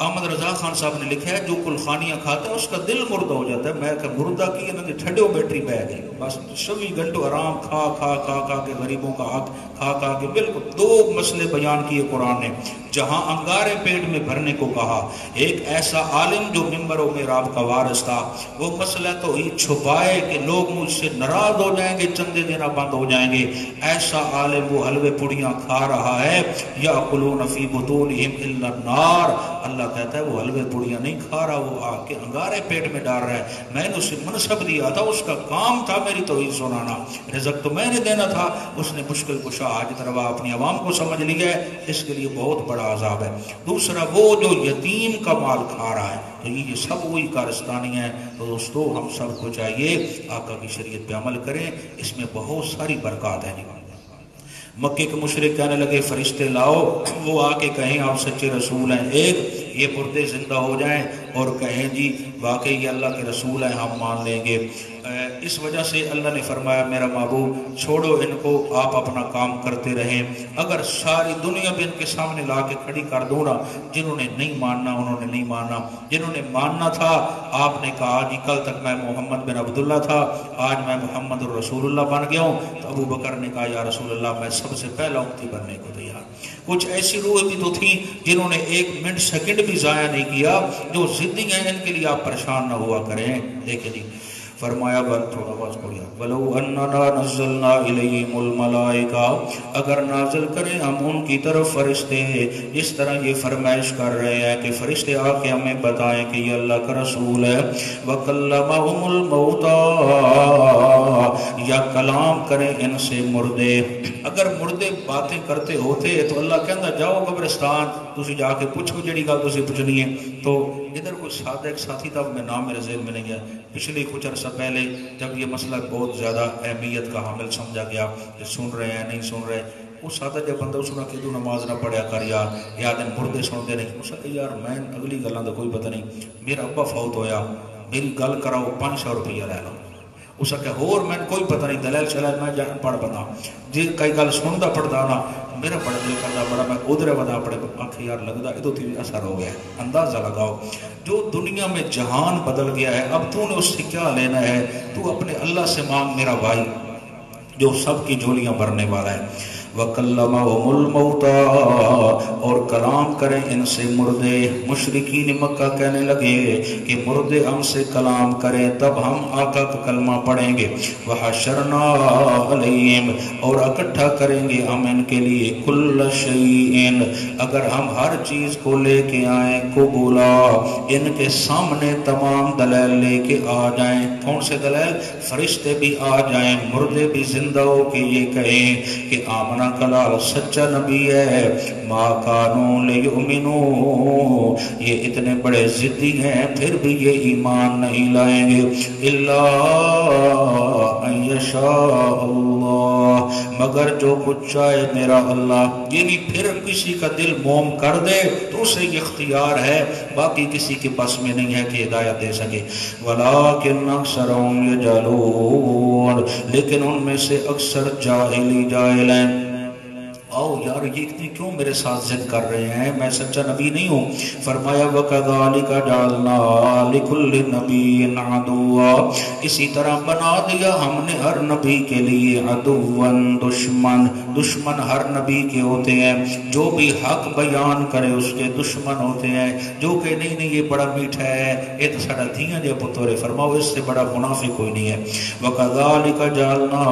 احمد رضا خان صاحب نے لکھا ہے جو کلخانیاں کھاتا ہے اس کا دل مردہ ہو جاتا ہے، میں کہ مردہ کی انہوں نے ٹھنڈے بیٹری بہ گئی، بس 24 گھنٹوں آرام کھا کھا کھا کھا کے غریبوں کا حق کھا کھا کے، بالکل 2 مسئلے بیان کیے قرآن نے، جہاں انگارے پیٹ میں بھرنے کو کہا، ایک ایسا عالم جو منبر و محراب کا وارث تھا، وہ مسئلہ تو ہی چھپائے کہ لوگ مجھ سے ناراض ہو جائیں گے، چندے دینا بند ہو جائیں گے، ایسا عالم وہ حلوے پوڑیاں کھا رہا ہے، یأکلون فی بطونہم الا النار، اللہ کہتا ہے وہ حلوے پوڑیاں نہیں کھا رہا، وہ آگ کے انگارے پیٹ میں ڈال رہا ہے، میں نے اسے منصب دیا تھا، اس کا کام تھا میری توحید سنانا، رزق تو میں نے دینا تھا، اس نے مشکل کشا حاجت روا اپنی عوام کو سمجھ لیا ہے، اس کے لیے بہت بڑا عذاب ہے۔ دوسرا وہ جو یتیم کا مال کھا رہا ہے، تو یہ سب وہی کارستانی ہیں۔ تو دوستو ہم سب کو چاہیے آقا کی شریعت پہ عمل کریں، اس میں بہت ساری برکات ہیں۔ مکے کے مشرک کہنے لگے فرشتے لاؤ، وہ آ کے کہیں آپ سچے رسول ہیں، ایک یہ مردے زندہ ہو جائیں اور کہیں جی واقعی یہ اللہ کے رسول ہیں، ہم مان لیں گے۔ اس وجہ سے اللہ نے فرمایا میرا محبوب چھوڑو ان کو، آپ اپنا کام کرتے رہیں، اگر ساری دنیا بھی ان کے سامنے لا کے کھڑی کر دوں نا، جنہوں نے نہیں ماننا انہوں نے نہیں ماننا، جنہوں نے ماننا تھا آپ نے کہا جی کل تک میں محمد بن عبداللہ تھا، آج میں محمد الرسول اللہ بن گیا ہوں، تو ابو بکر نے کہا یا رسول اللہ میں سب سے پہلا امتی بننے کو تیار۔ کچھ ایسی روح بھی تو تھیں جنہوں نے 1 منٹ سیکنڈ بھی ضائع نہیں کیا، جو ضدی ہیں ان کے لیے آپ پریشان نہ ہوا کریں۔ دیکھیں جی فرمایا بل تھوڑا آواز پڑھیا ولو اننا نزلنا الیہم الملائکہ، اگر نازل کریں ہم ان کی طرف فرشتے، اس طرح یہ فرمائش کر رہے ہیں کہ فرشتے آ کے ہمیں بتائیں کہ یہ اللہ کا رسول ہے، وکلمہم الموتى، یا کلام کریں ان سے مردے، اگر مردے باتیں کرتے ہوتے تو اللہ کہندا جاؤ قبرستان تسی جا کے پوچھو جڑی گل تسی پوچھنی ہے۔ تو ادھر کوئی سادہ ایک ساتھی تھا، میں نام میرے ذہن میں نہیں ہے، پچھلے کچھ عرصہ پہلے جب یہ مسئلہ بہت زیادہ اہمیت کا حامل سمجھا گیا کہ سن رہے ہیں نہیں سن رہے، وہ سادہ جب بندہ اس نے کہ تو نماز نہ پڑھیا کر یا دن مردے سنتے نہیں، اس نے کہا یار میں اگلی گلاں دا کوئی پتہ نہیں، میرا ابا فوت ہویا میری گل کراؤ 500 روپیہ لے لو، اس نے ہور میں کوئی پتہ نہیں دلیل شلیل میں جان پڑھ بنا جی کئی گل سندا پڑھدا نا میرا بڑا دل کردا بڑا میں ادھر بدا پڑے آنکھ یار لگدا ادو تی اثر ہو گیا۔ اندازہ لگاؤ جو دنیا میں جہان بدل گیا ہے، اب تو نے اس سے کیا لینا ہے، تو اپنے اللہ سے مانگ میرا بھائی جو سب کی جھولیاں بھرنے والا ہے۔ وَكَلَّمَهُمُ الْمَوْتَى، اور کلام کریں ان سے مردے، مشرکین مکہ کہنے لگے کہ مردے ہم سے کلام کریں تب ہم آقا کا کلمہ پڑھیں گے، وَحَشَرْنَا عَلَيْهِمْ، اور اکٹھا کریں گے ہم ان کے لیے كُلَّ شَيْءٍ، اگر ہم ہر چیز کو لے کے آئیں قبولا، ان کے سامنے تمام دلائل لے کے آ جائیں، کون سے دلائل؟ فرشتے بھی آ جائیں، مردے بھی زندہ ہو کے یہ کہیں کہ آمنا کلال سچا نبی ہے، ما کانوا لیؤمنوا، یہ اتنے بڑے ضدی ہیں پھر بھی یہ ایمان نہیں لائیں گے، الا ان یشاء اللہ، مگر جو کچھ چاہے میرا اللہ، یعنی پھر کسی کا دل موم کر دے تو اسے اختیار ہے، باقی کسی کے پاس میں نہیں ہے کہ ہدایت دے سکے۔ ولیکن اکثرهم یجہلون، لیکن ان میں سے اکثر جاہل ہیں۔ آؤ یار یہ اتنے کیوں میرے ساتھ ضد کر رہے ہیں، میں سچا نبی نہیں ہوں۔ فرمایا وَكَذَلِكَ جَعَلْنَا لِكُلِّ نَبِيٍّ عَدُوًّا، اسی طرح بنا دیا ہم نے ہر نبی کے لیے عدوًا دشمن، دشمن ہر نبی کے ہوتے ہیں، جو بھی حق بیان کرے اس کے دشمن ہوتے ہیں، جو کہ نہیں نہیں یہ بڑا میٹھا ہے، یہ تو ساڑا دھیاں جے پتورے، فرماؤ اس سے بڑا منافق کوئی نہیں ہے۔ وَكَذَلِكَ جَعَلْنَا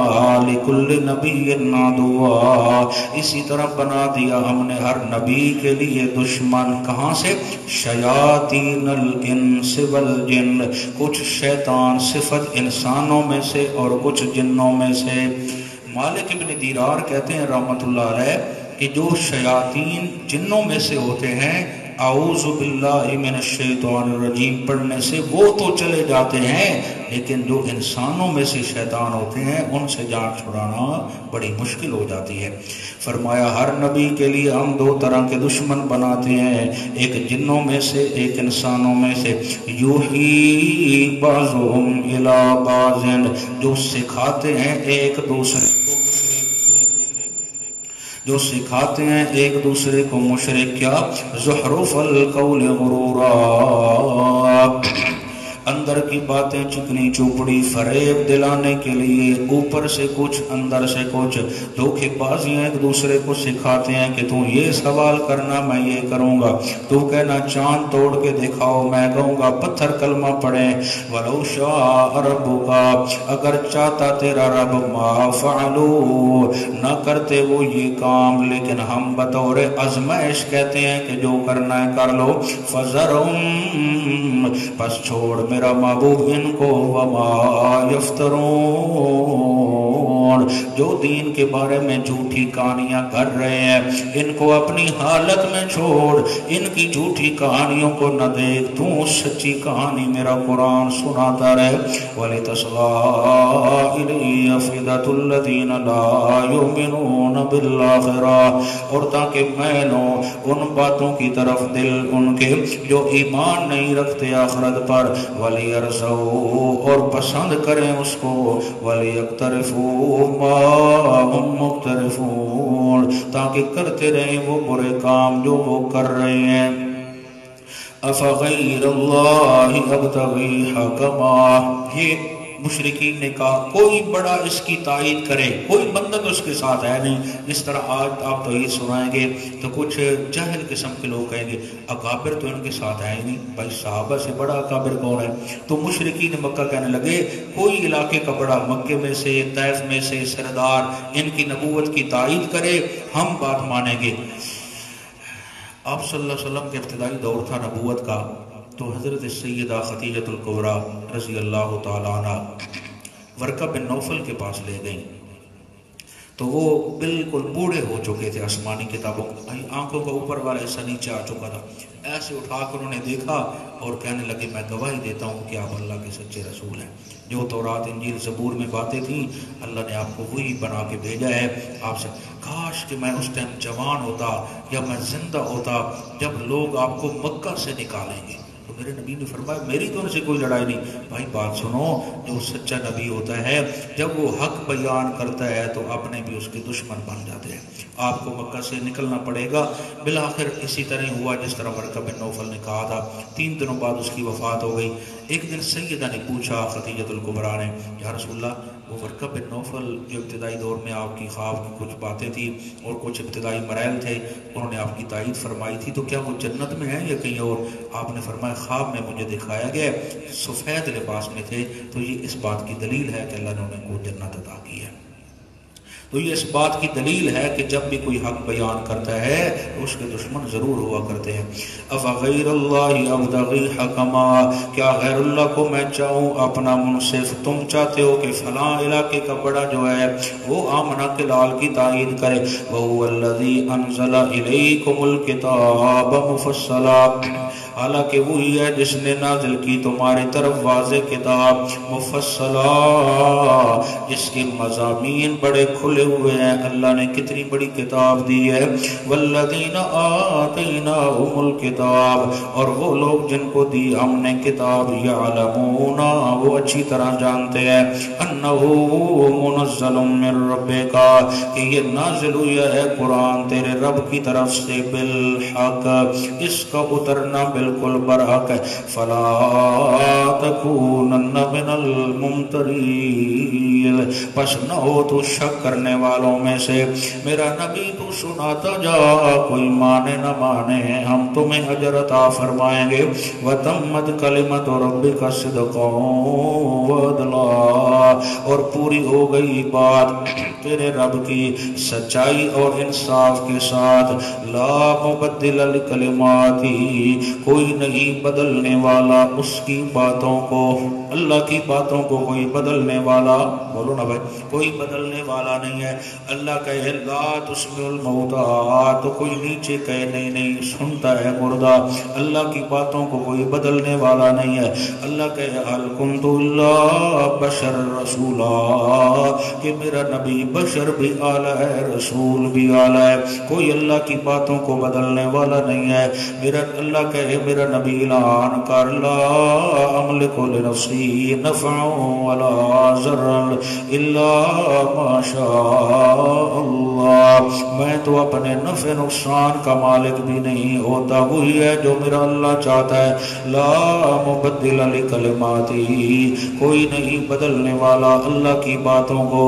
لِكُلِّ نَبِيٍّ عَدُوًّا، اسی طرح بنا دیا ہم نے ہر نبی کے لیے دشمن، کہاں سے؟ شیاطین الانس والجن، کچھ شیطان صفت انسانوں میں سے اور کچھ جنوں میں سے۔ مالک ابن دیرار کہتے ہیں رحمت اللہ علیہ کہ جو شیاطین جنوں میں سے ہوتے ہیں، اعوذ باللہ من الشیطان الرجیم پڑھنے سے وہ تو چلے جاتے ہیں، لیکن جو انسانوں میں سے شیطان ہوتے ہیں ان سے جان چھڑانا بڑی مشکل ہو جاتی ہے۔ فرمایا ہر نبی کے لیے ہم دو طرح کے دشمن بناتے ہیں، ایک جنوں میں سے ایک انسانوں میں سے۔ یوحی بعضهم الی بعض، جو سکھاتے ہیں ایک دوسرے کو، جو سکھاتے ہیں ایک دوسرے کو مشرک کیا؟ زخرف القول غرورا، اندر کی باتیں چکنی چوپڑی فریب دلانے کے لیے، اوپر سے کچھ اندر سے کچھ، دھوکے بازیاں ایک دوسرے کو سکھاتے ہیں کہ تو یہ سوال کرنا میں یہ کروں گا، تو کہنا چاند توڑ کے دکھاؤ میں کہوں گا پتھر کلمہ پڑھیں۔ وَلَوْ شَاءَ رَبُّكَ، اگر چاہتا تیرا رب، مَا فَعَلُوا، نہ کرتے وہ یہ کام، لیکن ہم بطور آزمائش کہتے ہیں کہ جو کرنا ہے کر لو۔ فَذَرْهُمْ، پس چھوڑ میرا محبوب ان کو، وَمَا يَفْتَرُونَ، جو دین کے بارے میں جھوٹی کہانیاں کر رہے ہیں ان کو اپنی حالت میں چھوڑ، ان کی جھوٹی کہانیوں کو نہ دیکھ، تو سچی کہانی میرا قرآن سناتا رہے۔ وَلِتَصْغَىٰ إِلَيْهِ أَفْئِدَةُ الَّذِينَ لَا يُؤْمِنُونَ بِالْآخِرَةِ، اور تاکہ میں لوں ان باتوں کی طرف دل ان کے جو ایمان نہیں رکھتے آخرت پر، وَلِيَرْزَوْا، اور پسند کریں اس کو، وَلِيَقْتَرِفُوا مَا هُمْ مُقْتَرِفُونَ، تاکہ کرتے رہیں وہ برے کام جو وہ کر رہے ہیں۔ أَفَغَيْرَ اللَّهِ أَبْتَغِي حَكَمًا، یہ مشرکین نے کہا کوئی بڑا اس کی تائید کرے، کوئی بندہ تو اس کے ساتھ ہے نہیں۔ جس طرح آج آپ تو یہ سنائیں گے تو کچھ جاہل قسم کے لوگ کہیں گے اکابر تو ان کے ساتھ ہے ہی نہیں، بھائی صحابہ سے بڑا اکابر کون ہے؟ تو مشرکین مکہ کہنے لگے کوئی علاقے کا بڑا مکے میں سے، طائف میں سے سردار ان کی نبوت کی تائید کرے، ہم بات مانیں گے۔ آپ صلی اللہ علیہ وسلم کے ابتدائی دور تھا نبوت کا، تو حضرت سیدہ خدیجہ الکبریٰ رضی اللہ تعالیٰ عنہ ورقہ بن نوفل کے پاس لے گئیں، تو وہ بالکل بوڑھے ہو چکے تھے، آسمانی کتابوں آنکھوں کا اوپر والا حصہ نیچے آ چکا تھا۔ ایسے اٹھا کر انہوں نے دیکھا اور کہنے لگے میں گواہی دیتا ہوں کہ آپ اللہ کے سچے رسول ہیں، جو تورات انجیل زبور میں باتیں تھیں اللہ نے آپ کو وہی بنا کے بھیجا ہے۔ آپ سے کاش کہ میں اس ٹائم جوان ہوتا یا میں زندہ ہوتا جب لوگ آپ کو مکہ سے نکالیں گے۔ تو میرے نبی نے فرمایا میری تو ان سے کوئی لڑائی نہیں۔ بھائی بات سنو، جو سچا نبی ہوتا ہے جب وہ حق بیان کرتا ہے تو اپنے بھی اس کے دشمن بن جاتے ہیں۔ آپ کو مکہ سے نکلنا پڑے گا۔ بالآخر اسی طرح ہوا جس طرح ورقہ بن نوفل نے کہا تھا۔ 3 دنوں بعد اس کی وفات ہو گئی۔ ایک دن سیدہ نے پوچھا خدیجہ الکبریٰ نے، یا رسول اللہ وہ ورقہ بن نوفل جو ابتدائی دور میں آپ کی خواب کی کچھ باتیں تھی اور کچھ ابتدائی مرائل تھے، انہوں نے آپ کی تائید فرمائی تھی، تو کیا وہ جنت میں ہیں یا کہیں اور؟ آپ نے فرمایا خواب میں مجھے دکھایا گیا سفید لباس میں تھے، تو یہ اس بات کی دلیل ہے کہ اللہ نے انہیں کو جنت عطا کی ہے۔ تو یہ اس بات کی دلیل ہے کہ جب بھی کوئی حق بیان کرتا ہے تو اس کے دشمن ضرور ہوا کرتے ہیں۔ افغیر اللہ ابتغی حکما، کیا غیر اللہ کو میں چاہوں اپنا منصف؟ تم چاہتے ہو کہ فلاں علاقے کا بڑا جو ہے وہ آمنہ کے لال کی تائید کرے۔ وَهُوَ الَّذِي أَنزَلَ إِلَيْكُمُ الْكِتَابَ مُفَصَّلًا، حالانکہ وہی ہے جس نے نازل کی تمہاری طرف واضح کتاب مفصلہ، جس کے مضامین بڑے کھلے ہوئے ہیں۔ اللہ نے کتنی بڑی کتاب دی ہے۔ والذین آتیناہم الکتاب، اور وہ لوگ جن کو دی ہم نے کتاب، یعلمون، وہ اچھی طرح جانتے ہیں، انہ منزل من ربک، کہ یہ نازل ہوا ہے قرآن تیرے رب کی طرف سے، بالحق، اس کا اترنا بالکل برحق ہے۔ فلا تکونن من الممترین، پس نہ ہو تو شک کرنے والوں میں سے۔ میرا نبی تو سناتا جا، کوئی مانے نہ مانے ہم تمہیں اجر عطا فرمائیں گے۔ وتمت کلمۃ ربک صدقا وعدلا، اور پوری ہو گئی بات تیرے رب کی سچائی اور انصاف کے ساتھ۔ لا مبدل لکلماتی، کوئی نہیں بدلنے والا اس کی باتوں کو، اللہ کی باتوں کو کوئی بدلنے والا، بولو نا بھائی، کوئی بدلنے والا نہیں ہے۔ اللہ کہے لا تسمع الموتى، تو کوئی نیچے کہے نہیں نہیں سنتا ہے مردہ۔ اللہ کی باتوں کو کوئی بدلنے والا نہیں ہے۔ اللہ کہے هل كنت الا بشر رسولا، کہ میرا نبی بشر بھی اعلیٰ ہے، رسول بھی اعلیٰ ہے، کوئی اللہ کی باتوں کو بدلنے والا نہیں ہے۔ میرا اللہ کہے میرا نبی اعلان کر، لا املک لنفسی نفعا ولا ضرا الا ما شاء اللہ، میں تو اپنے نفع نقصان کا مالک بھی نہیں ہوتا، وہی ہے جو میرا اللہ چاہتا ہے۔ لا مبدل لکلماتی، کوئی نہیں بدلنے والا اللہ کی باتوں کو۔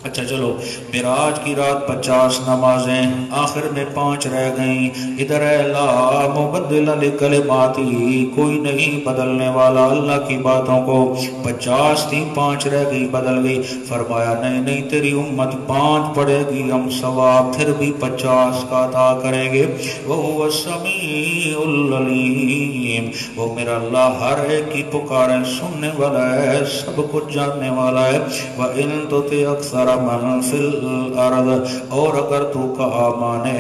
اچھا چلو، معراج کی رات 50 نمازیں، آخر میں 5 رہ گئیں۔ ادھر ہے لا مبدل لکلماتی، کوئی نہیں بدلنے والا اللہ کی باتوں کو۔ 50 تھی، 5 رہ گئی، بدل گئی۔ فرمایا نہیں نہیں، تیری امت 5 پڑھے گی، ہم ثواب پھر بھی 50 کا عطا کریں گے۔ وَهُوَ السَّمِيعُ الْعَلِيمُ، وہ میرا اللہ ہر ایک کی پکاریں سننے والا ہے، سب کچھ جاننے والا ہے۔ وَإِن تُطِعْ أَكْثَرَ مَنْ فِي الْأَرْضِ، اور اگر تو کہا مانے،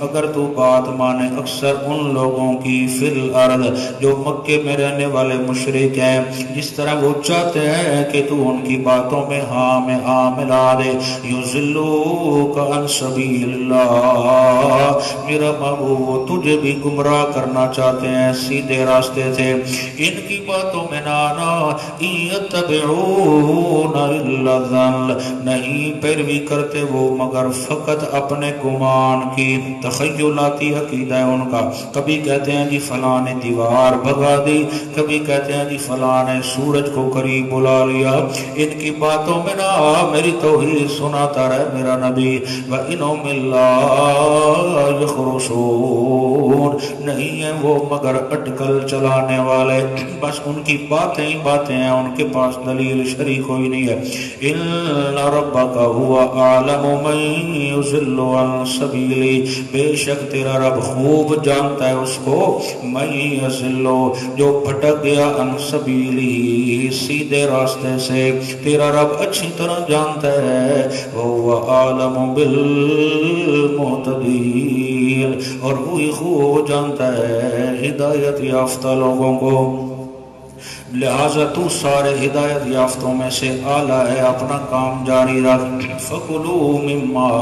اگر تو بات مانے اکثر ان لوگوں کی، فی الارض، جو مکے میں رہنے والے مشرک ہیں، جس طرح وہ چاہتے ہیں کہ تو ان کی باتوں میں ہاں میں ہاں ملا دے، یضلوک عن سبیل اللہ، میرا محبوب وہ تجھے بھی گمراہ کرنا چاہتے ہیں سیدھے راستے سے، ان کی باتوں میں نہ آنا۔ یتبعون الا الظن، نہیں پیروی کرتے وہ مگر فقط اپنے گمان کی، تخیلاتی عقیدہ ہے ان کا۔ کبھی کہتے ہیں جی فلاں نے دیوار بھگا دی، کبھی کہتے ہیں جی فلاں نے سورج کو قریب بلا لیا، ان کی باتوں میں نہ میری توحید سناتا رہے میرا نبی۔ وَإِنْهُمْ إِلَّا يَخْرُصُونَ، نہیں ہیں وہ مگر اٹکل چلانے والے، بس ان کی باتیں ہی باتیں ہیں، ان کے پاس دلیل شریک کوئی نہیں ہے۔ إِنَّ رَبَّكَ هُوَ أَعْلَمُ مَن يُضِلُّ عَن سَبِيلِهِ، بے شک تیرا رب خوب جانتا ہے اس کو، من يضل، جو بھٹک گیا، عن سبیلی، سیدھے راستے سے، تیرا رب اچھی طرح جانتا ہے۔ وَهُوَ أَعْلَمُ بِالْمُهْتَدِينَ، اور وہی خوب جانتا ہے ہدایت یافتہ لوگوں کو۔ لہذا تو سارے ہدایت یافتوں میں سے اعلیٰ ہے، اپنا کام جاری رکھ۔ فَكُلُوا مِمَّا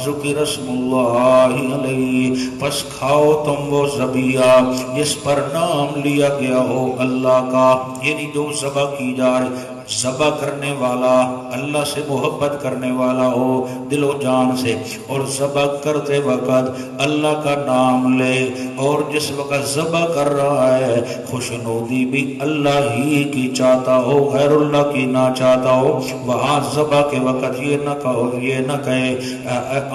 ذُكِرَ اسْمُ اللَّهِ عَلَيْهِ، پس کھاؤ تم وہ ذبیحہ جس پر نام لیا گیا ہو اللہ کا، یعنی جو ذبح کی جا رہی، ذبح کرنے والا اللہ سے محبت کرنے والا ہو دل و جان سے، اور ذبح کرتے وقت اللہ کا نام لے، اور جس وقت ذبح کر رہا ہے خوشنودی بھی اللہ ہی کی چاہتا ہو، غیر اللہ کی نہ چاہتا ہو، وہاں ذبح کے وقت یہ نہ کہو، یہ نہ کہے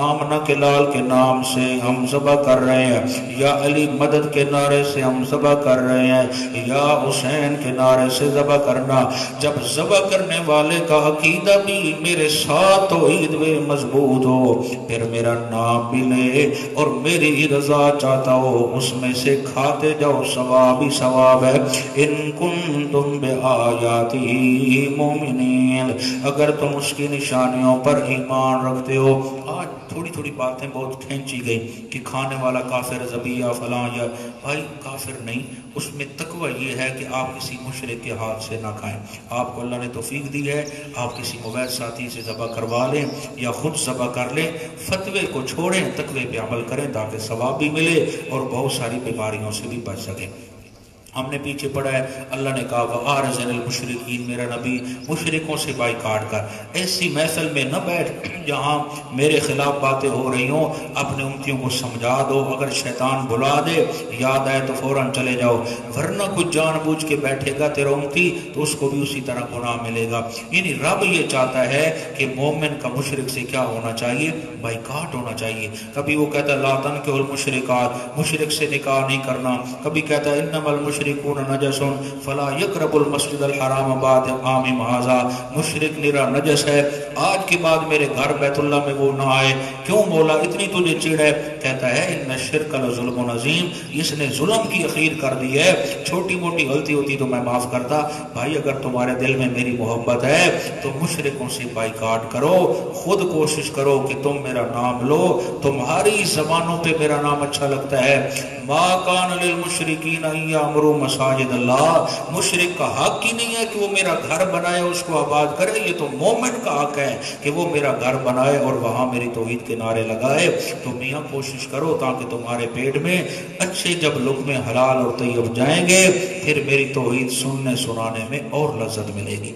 آمنہ کے لال کے نام سے ہم ذبح کر رہے ہیں، یا علی مدد کے نعرے سے ہم ذبح کر رہے ہیں، یا حسین کے نعرے سے ذبح کرنا۔ جب ذبح کرنے والے کا عقیدہ بھی میرے ساتھ توحید میں مضبوط ہو، پھر میرا نام بھی لے اور میری ہی رضا چاہتا ہو، اس میں سے کھاتے جاؤ، ثواب ہی ثواب ہے۔ ان کنتم بآیاتی مومنین، اگر تم اس کی نشانیوں پر ایمان رکھتے ہو، آج تھوڑی تھوڑی باتیں بہت کھینچی گئی کہ کھانے والا کافر زبیہ فلاں، یا بھائی کافر نہیں، اس میں تقوی یہ ہے کہ آپ کسی مشرک کے ہاتھ سے نہ کھائیں. آپ کو اللہ نے توفیق دی ہے، آپ کسی موید ساتھی سے ذبح کروا لیں یا خود ذبح کر لیں، فتوے کو چھوڑیں، تقوی پہ عمل کریں تاکہ ثواب بھی ملے اور بہت ساری بیماریوں سے بھی بچ سکیں. ہم نے پیچھے پڑھا ہے اللہ نے کہا وَآرَزَنِ الْمُشْرِقِينَ، میرا نبی مشرکوں سے بائیکاٹ کر. ایسی محفل میں نہ بیٹھ جہاں میرے خلاف باتیں ہو رہی ہوں، اپنے امتیوں کو سمجھا دو. اگر شیطان بلا دے یاد آئے تو فوراً چلے جاؤ، ورنہ کچھ جان بوجھ کے بیٹھے گا تیرا امتی تو اس کو بھی اسی طرح گناہ ملے گا. یعنی رب یہ چاہتا ہے کہ مومن کا مشرک سے کیا ہونا چاہیے؟ بائیکاٹ ہونا چاہیے. کبھی وہ کہتا ہے لا تنکحوا المشرکات، مشرک سے نکاح نہیں کرنا. کبھی کہتا ہے انما المشرکون نجس فلا یقربوا المسجد الحرام بعد عامہم ھذا، مشرک نرا نجس ہے، آج کے بعد میرے گھر بیت اللہ میں وہ نہ آئے. کیوں مولا اتنی تجھے چڑ ہے؟ کہتا ہے ان الشرک لظلم عظیم، اس نے ظلم کی اخیر کر دی ہے. چھوٹی موٹی غلطی ہوتی تو میں معاف کرتا. بھائی اگر تمہارے دل میں میری محبت ہے تو مشرکوں سے بائیکاٹ کرو، خود کوشش کرو کہ تم میرا نام لو، تمہاری زبانوں پہ میرا نام اچھا لگتا ہے. ما کان للمشرکین ان یعمروا مساجد اللہ، مشرک کا حق ہی نہیں ہے کہ وہ میرا گھر بنائے اس کو آباد کرے. یہ تو مومن کا حق ہے کہ وہ میرا گھر بنائے اور وہاں میری توحید کے نعرے لگائے. تو میاں کوشش کرو تاکہ تمہارے پیٹ میں اچھے جب لقمے حلال اور طیب جائیں گے پھر میری توحید سننے سنانے میں اور لذت ملے گی.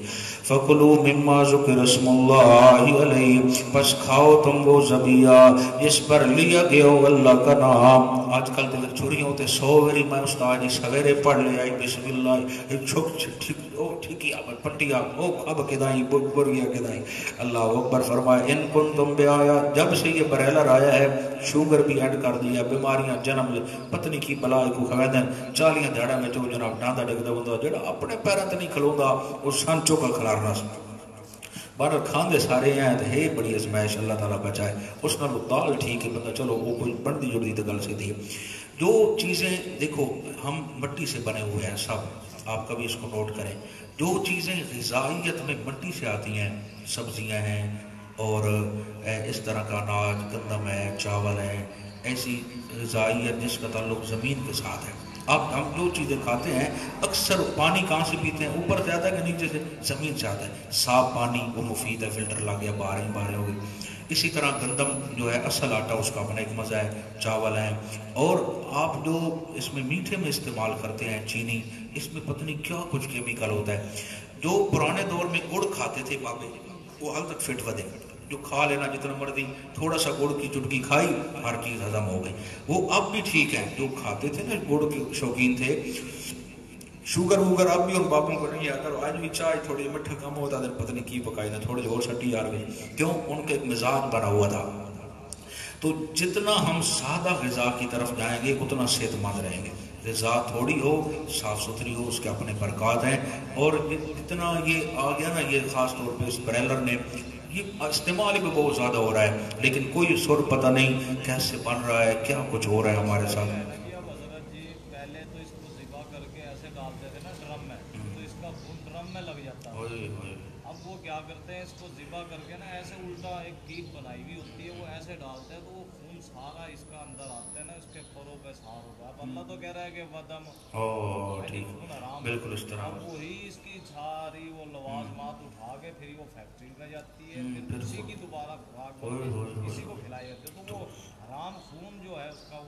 فَكُلُوا مِمَّا ذُكِرَ اسْمُ اللَّهِ عَلَيْهِ، پس کھاؤ تم وہ ذبیحہ جس پر لیا گیا ہو اللہ کا نام. آج کل تو چھری ہوتے سو ویری میں استاد جی سویرے پڑھ لے آئی بسم اللہ ایک ٹھیکی آباد پٹی آپ او اب کدائیں برگیا کدائیں. اللہ اکبر فرمائے ان کن تم بے آیا، جب سے یہ بریلر آیا ہے شوگر بھی ایڈ کر دیا، بیماریاں جنم لے پتنی کی بلائی کو خویدن 40 دھڑا میں جو جناب ڈاندا ڈگدا بندہ جڑا اپنے پیروں تے نہیں کھلوندا وہ سانچو کا کھلارنا سی. بہرحال کھاندے سارے ہیں تو ہے بڑی ازمائش، اللہ تعالیٰ بچائے. اس نال دال ٹھیک ہے بندہ چلو وہ کوئی بندی جڑی تو گل سے دی. جو چیزیں دیکھو ہم مٹی سے بنے ہوئے ہیں سب، آپ کبھی اس کو نوٹ کریں. جو چیزیں غذائیت میں مٹی سے آتی ہیں، سبزیاں ہیں اور اس طرح کا اناج گندم ہے چاول ہے، ایسی غذائیت جس کا تعلق زمین کے ساتھ ہے. اب ہم جو چیزیں کھاتے ہیں اکثر پانی کہاں سے پیتے ہیں؟ اوپر سے آتا ہے کہ نیچے سے؟ زمین سے آتا ہے. صاف پانی وہ مفید ہے، فلٹر لا گیا باہر ہی باہر ہو گئی. اسی طرح گندم جو ہے اصل آٹا اس کا اپنا ایک مزہ ہے، چاول ہیں. اور آپ جو اس میں میٹھے میں استعمال کرتے ہیں چینی، اس میں پتہ نہیں کیا کچھ کیمیکل ہوتا ہے. جو پرانے دور میں گڑ کھاتے تھے بابے وہ حال تک فٹ ودے، جو کھا لینا جتنا مرضی، تھوڑا سا گڑ کی چٹکی کھائی ہر چیز ہضم ہو گئی. وہ اب بھی ٹھیک ہے، جو کھاتے تھے نا گڑ کے شوقین تھے. شوگر ووگر اب بھی ان بابوں کو نہیں ہے. اگر آج بھی چائے تھوڑی مٹھا کم ہوتا ہے پتہ نہیں کی پکائی نہ تھوڑی اور سٹی آ گئی. کیوں؟ ان کا ایک مزاج بنا ہوا تھا. تو جتنا ہم سادہ غذا کی طرف جائیں گے اتنا صحت مند رہیں گے. غذا تھوڑی ہو صاف ستھری ہو اس کے اپنے برکات ہیں. اور جتنا یہ آ گیا نا یہ خاص طور پہ اس بریلر نے یہ استعمال بھی بہت زیادہ ہو رہا ہے لیکن کوئی سر پتہ نہیں کیسے بن رہا ہے، کیا کچھ ہو رہا ہے ہمارے ساتھ. پہلے تو اس کو ذبح کر کے ایسے ڈالتے تھے نا ڈرم میں، تو اس کا خون ڈرم میں لگ جاتا ہے. اب وہ کیا کرتے ہیں اس کو ذبح کر کے نا ایسے الٹا ایک ٹیپ بنائی ہوئی ہوتی ہے وہ ایسے ڈالتے ہیں تو وہ خون سارا اس کا اندر آتا ہے نا اس کے پروں پہ سار ہوتا ہے. اب اللہ تو کہہ رہا ہے کہ ودم خون حرام، بالکل اس طرح. اب وہی اس کی ساری وہ لوازمات اٹھا کے پھر وہ فیکٹری میں جاتی ہے، پھر اسی کی دوبارہ خوراک اسی کو کھلائی جاتی ہے. تو وہ حرام خون جو ہے اس کا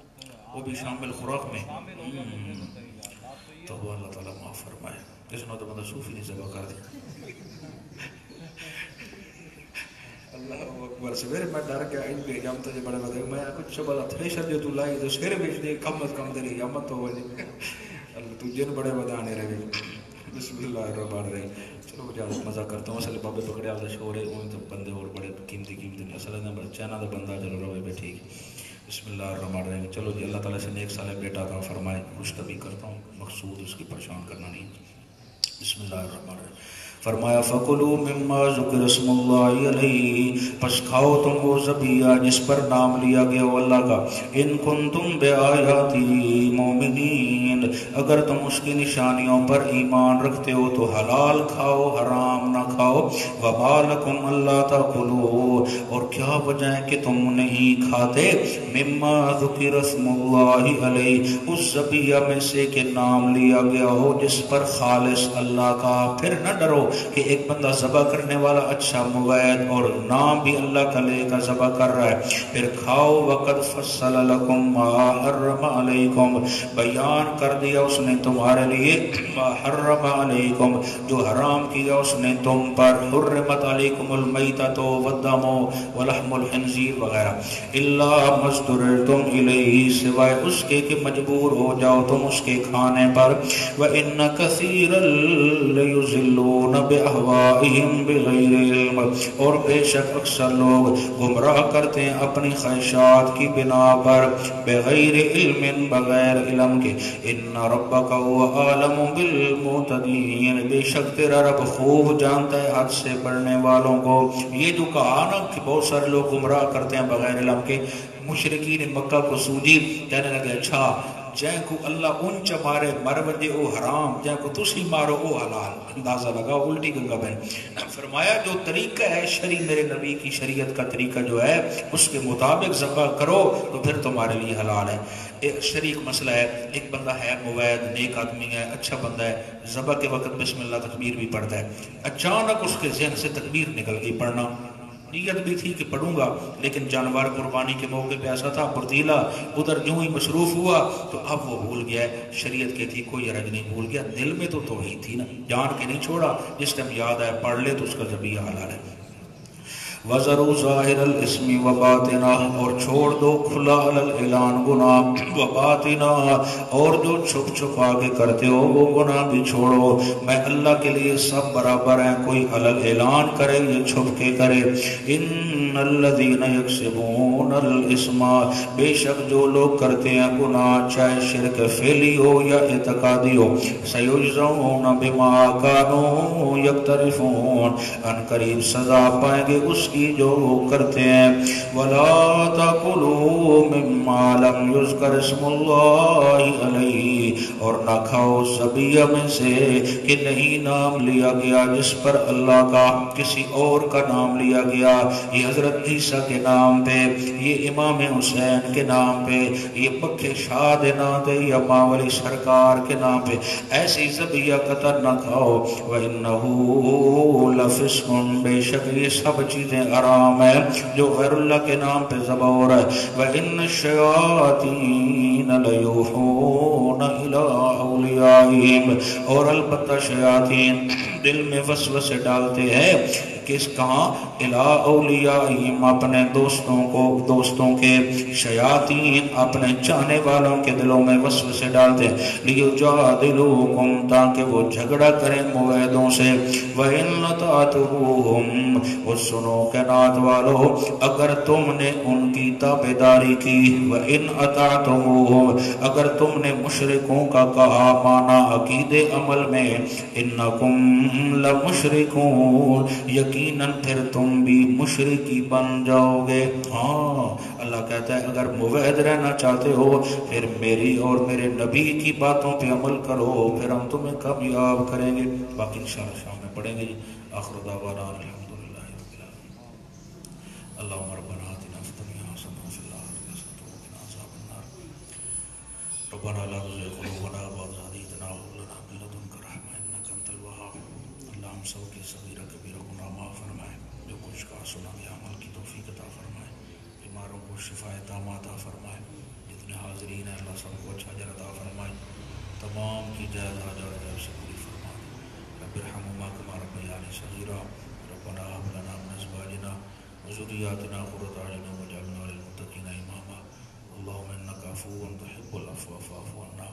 وہ بھی شامل خوراک میں شامل ہوگا مردے میں کہیں گا. بات تو یہ تو وہ اللہ تعالیٰ معاف فرمائے. اس نے تو بندہ صوفی نہیں ذبح کر دیا. اللہ اکبر. سویرے میں ڈر گیا ان پہ جام تجھے بڑے بتا میں کچھ شبہ تھریشر جو تو لائی تو سویرے بیچ دے کم از کم تیری قیامت ہو جائے. اللہ تو جن بڑے بدانے رہے. بسم اللہ الرحمن الرحیم. چلو جا مزہ کرتا ہوں. اصل بابے پکڑے آل شور ہے ان تو بندے اور بڑے قیمتی قیمتی اصل نمبر چائنا دا بندہ چلو روے پہ ٹھیک. بسم اللہ الرحمن الرحیم. چلو جی اللہ تعالیٰ سے نیک سال بیٹا عطا فرمائے. خوش طبی کرتا ہوں، مقصود اس کی پریشان کرنا نہیں. بسم اللہ الرحمن الرحیم. فرمایا فَكُلُوا مِمَّا ذُكِرَ اسْمُ اللَّهِ عَلَيْهِ، پس کھاؤ تم وہ ذبیحہ جس پر نام لیا گیا وہ اللہ کا، ان کنتم بِآیَاتِهِ مُؤْمِنِینَ، اگر تم اس کی نشانیوں پر ایمان رکھتے ہو تو حلال کھاؤ حرام نہ کھاؤ۔ وَمَا لَكُمْ أَلَّا تَأْكُلُوا، اور کیا وجہ ہے کہ تم نہیں کھاتے، مِمَّا ذُكِرَ اسْمُ اللَّهِ عَلَيْهِ، اس ذبیحہ میں سے کہ نام لیا گیا ہو جس پر خالص اللہ کا۔ پھر نہ ڈرو کہ ایک بندہ ذبح کرنے والا اچھا موید اور نام بھی اللہ کا لے کر ذبح کر رہا ہے، پھر کھاؤ۔ وَقَدْ فَصَّلَ لَكُمْ مَا حَرَّمَ عَلَيْكُمْ، بیان کر دیا اس نے تمہارے لیے، مَا حَرَّمَ عَلَيْكُمْ، جو حرام کیا اس نے تم پر، حُرِّمَتْ عَلَيْكُمُ الْمَيْتَةُ وَالدَّمُ وَلَحْمُ الْخِنْزِيرِ وغیرہ، إِلَّا مَا اضْطُرِرْتُمْ إِلَيْهِ، سوائے اس کے کہ مجبور ہو جاؤ تم اس کے کھانے پر۔ وَإِنَّ كَثِيرًا لَيُضِلُّونَ بِأَهْوَائِهِمْ بِغَيْرِ عِلْمٍ، اور بے شک اکثر لوگ گمراہ کرتے ہیں اپنی خواہشات کی بنا پر، بغیر علم، بغیر علم کے۔ ان ربک هو عالم بالمعتدین، بے شک تیرا رب خوب جانتا ہے حد سے بڑھنے والوں کو۔ یہ جو کہا نا کہ بہت سارے لوگ گمراہ کرتے ہیں بغیر علم کے، مشرکین مکہ کو سوجی، کہنے لگے اچھا جائیں کو اللہ اونچا مارے مر وجے او حرام، جائیں کو تسی مارو او حلال، اندازہ لگا الٹی گنگا بہن۔ فرمایا جو طریقہ ہے شریع میرے نبی کی شریعت کا طریقہ جو ہے اس کے مطابق ذبح کرو تو پھر تمہارے لیے حلال ہے۔ ایک شریک مسئلہ ہے، ایک بندہ ہے موید نیک آدمی ہے اچھا بندہ ہے، ذبح کے وقت بسم اللہ تکبیر بھی پڑھتا ہے، اچانک اس کے ذہن سے تکبیر نکل گئی پڑھنا، نیت بھی تھی کہ پڑھوں گا لیکن جانور قربانی کے موقع پہ ایسا تھا پرتیلا، ادھر جو ہی مصروف ہوا تو اب وہ بھول گیا ہے۔ شریعت کہتی کوئی حرج نہیں، بھول گیا، دل میں تو توحید تھی نا، جان کے نہیں چھوڑا، جس ٹائم یاد آئے پڑھ لے تو اس کا ذبیحہ حلال ہے۔ وَذَرُوا ظَاهِرَ الْإِثْمِ وَبَاطِنَهُ، اور چھوڑ دو کھلا اعلان گناہ، وَبَاطِنَهُ، اور جو چھپ چھپا کے کرتے ہو وہ گناہ بھی چھوڑو، میں اللہ کے لیے سب برابر ہیں، کوئی اعلان کرے یا چھپ کے کرے۔ إِنَّ الَّذِينَ يَكْسِبُونَ الْإِثْمَ، بے شک جو لوگ کرتے ہیں گناہ چاہے شرک فعلی ہو یا اعتقادی ہو، سَيُجْزَوْنَ بِمَا كَانُوا يَقْتَرِفُونَ، ان قریب سزا پائیں گے اس کی جو وہ کرتے ہیں۔ وَلَا تَأْكُلُوا مِمَّا لَمْ يُذْكَرِ اسْمُ اللَّهِ عَلَيْهِ، اور نہ کھاؤ ذبیحہ میں سے کہ نہیں نام لیا گیا جس پر اللہ کا، کسی اور کا نام لیا گیا، یہ حضرت عیسیٰ کے نام پہ، یہ امام حسین کے نام پہ، یہ مکہ شاد نام پہ یا ماولی سرکار کے نام پہ، ایسی ذبیحہ قطر نہ کھاؤ۔ وَإِنَّهُ لَفِسْقٌ، بے شک یہ سب چیزیں حرام ہیں جو غیر اللہ کے نام پہ ذبح ہو رہا ہے۔ وَإِنَّ الشَّيَاطِينَ لَيُوحُونَ إِلَىٰ أَوْلِيَائِهِمْ، اور البتہ شیاطین دل میں وسوسے ڈالتے ہیں، کس کہاں، اِلَىٰ أَوْلِيَائِهِمْ، اپنے دوستوں کے، شیاطین اپنے چاہنے والوں کے دلوں میں وسوسے ڈالتے ہیں، لِيُجَادِلُوكُمْ، تاکہ وہ جھگڑا کریں موعدوں سے۔ وَإِنْ أَطَعْتُمُوهُمْ، اور سنو کہ نات والو اگر تم نے ان کی تابعداری کی، وَإِنْ أَطَعْتُمُوهُمْ، اگر تم نے مشرکوں کا کہا مانا عقید عمل میں، إِنَّكُمْ لَمُشْرِكُونَ، یقیناً پھر تم بھی مشرکی بن جاؤ گے۔ ہاں اللہ کہتا ہے اگر موعد رہنا چاہتے ہو پھر میری اور میرے نبی کی باتوں پہ عمل کرو، پھر ہم تمہیں کامیاب کریں گے۔ باقی انشاءاللہ شام میں پڑھیں گے جی۔ آخر دعوانا الحمدللہ رب العالمین۔ اللہم ربنا آتنا فی الدنیا حسنۃ وفی الآخرۃ حسنۃ وقنا عذاب النار۔ ربنا لا تزغ قلوبنا بعد إذ هديتنا وهب لنا من لدنك رحمة إنك أنت الوهاب۔ اللہ ہم سب کے صغیرہ کبیرہ گناہ معاف فرمائے، جو کچھ کہا سنا گیا عمل کی توفیق عطا فرمائے، بیماروں کو شفا تامہ عطا فرمائے، جتنے حاضرین ہیں اللہ سب کو اچھا اجر عطا فرمائے، تمام کی جائز حاجات غیب سے پوری فرمائے۔ رب ارحمہما کما ربیانی صغیرا، ربنا هب لنا من ازواجنا وذریاتنا قرۃ اعین واجعلنا للمتقین اماما۔ اللہم انک عفو تحب العفو فاعف عنا۔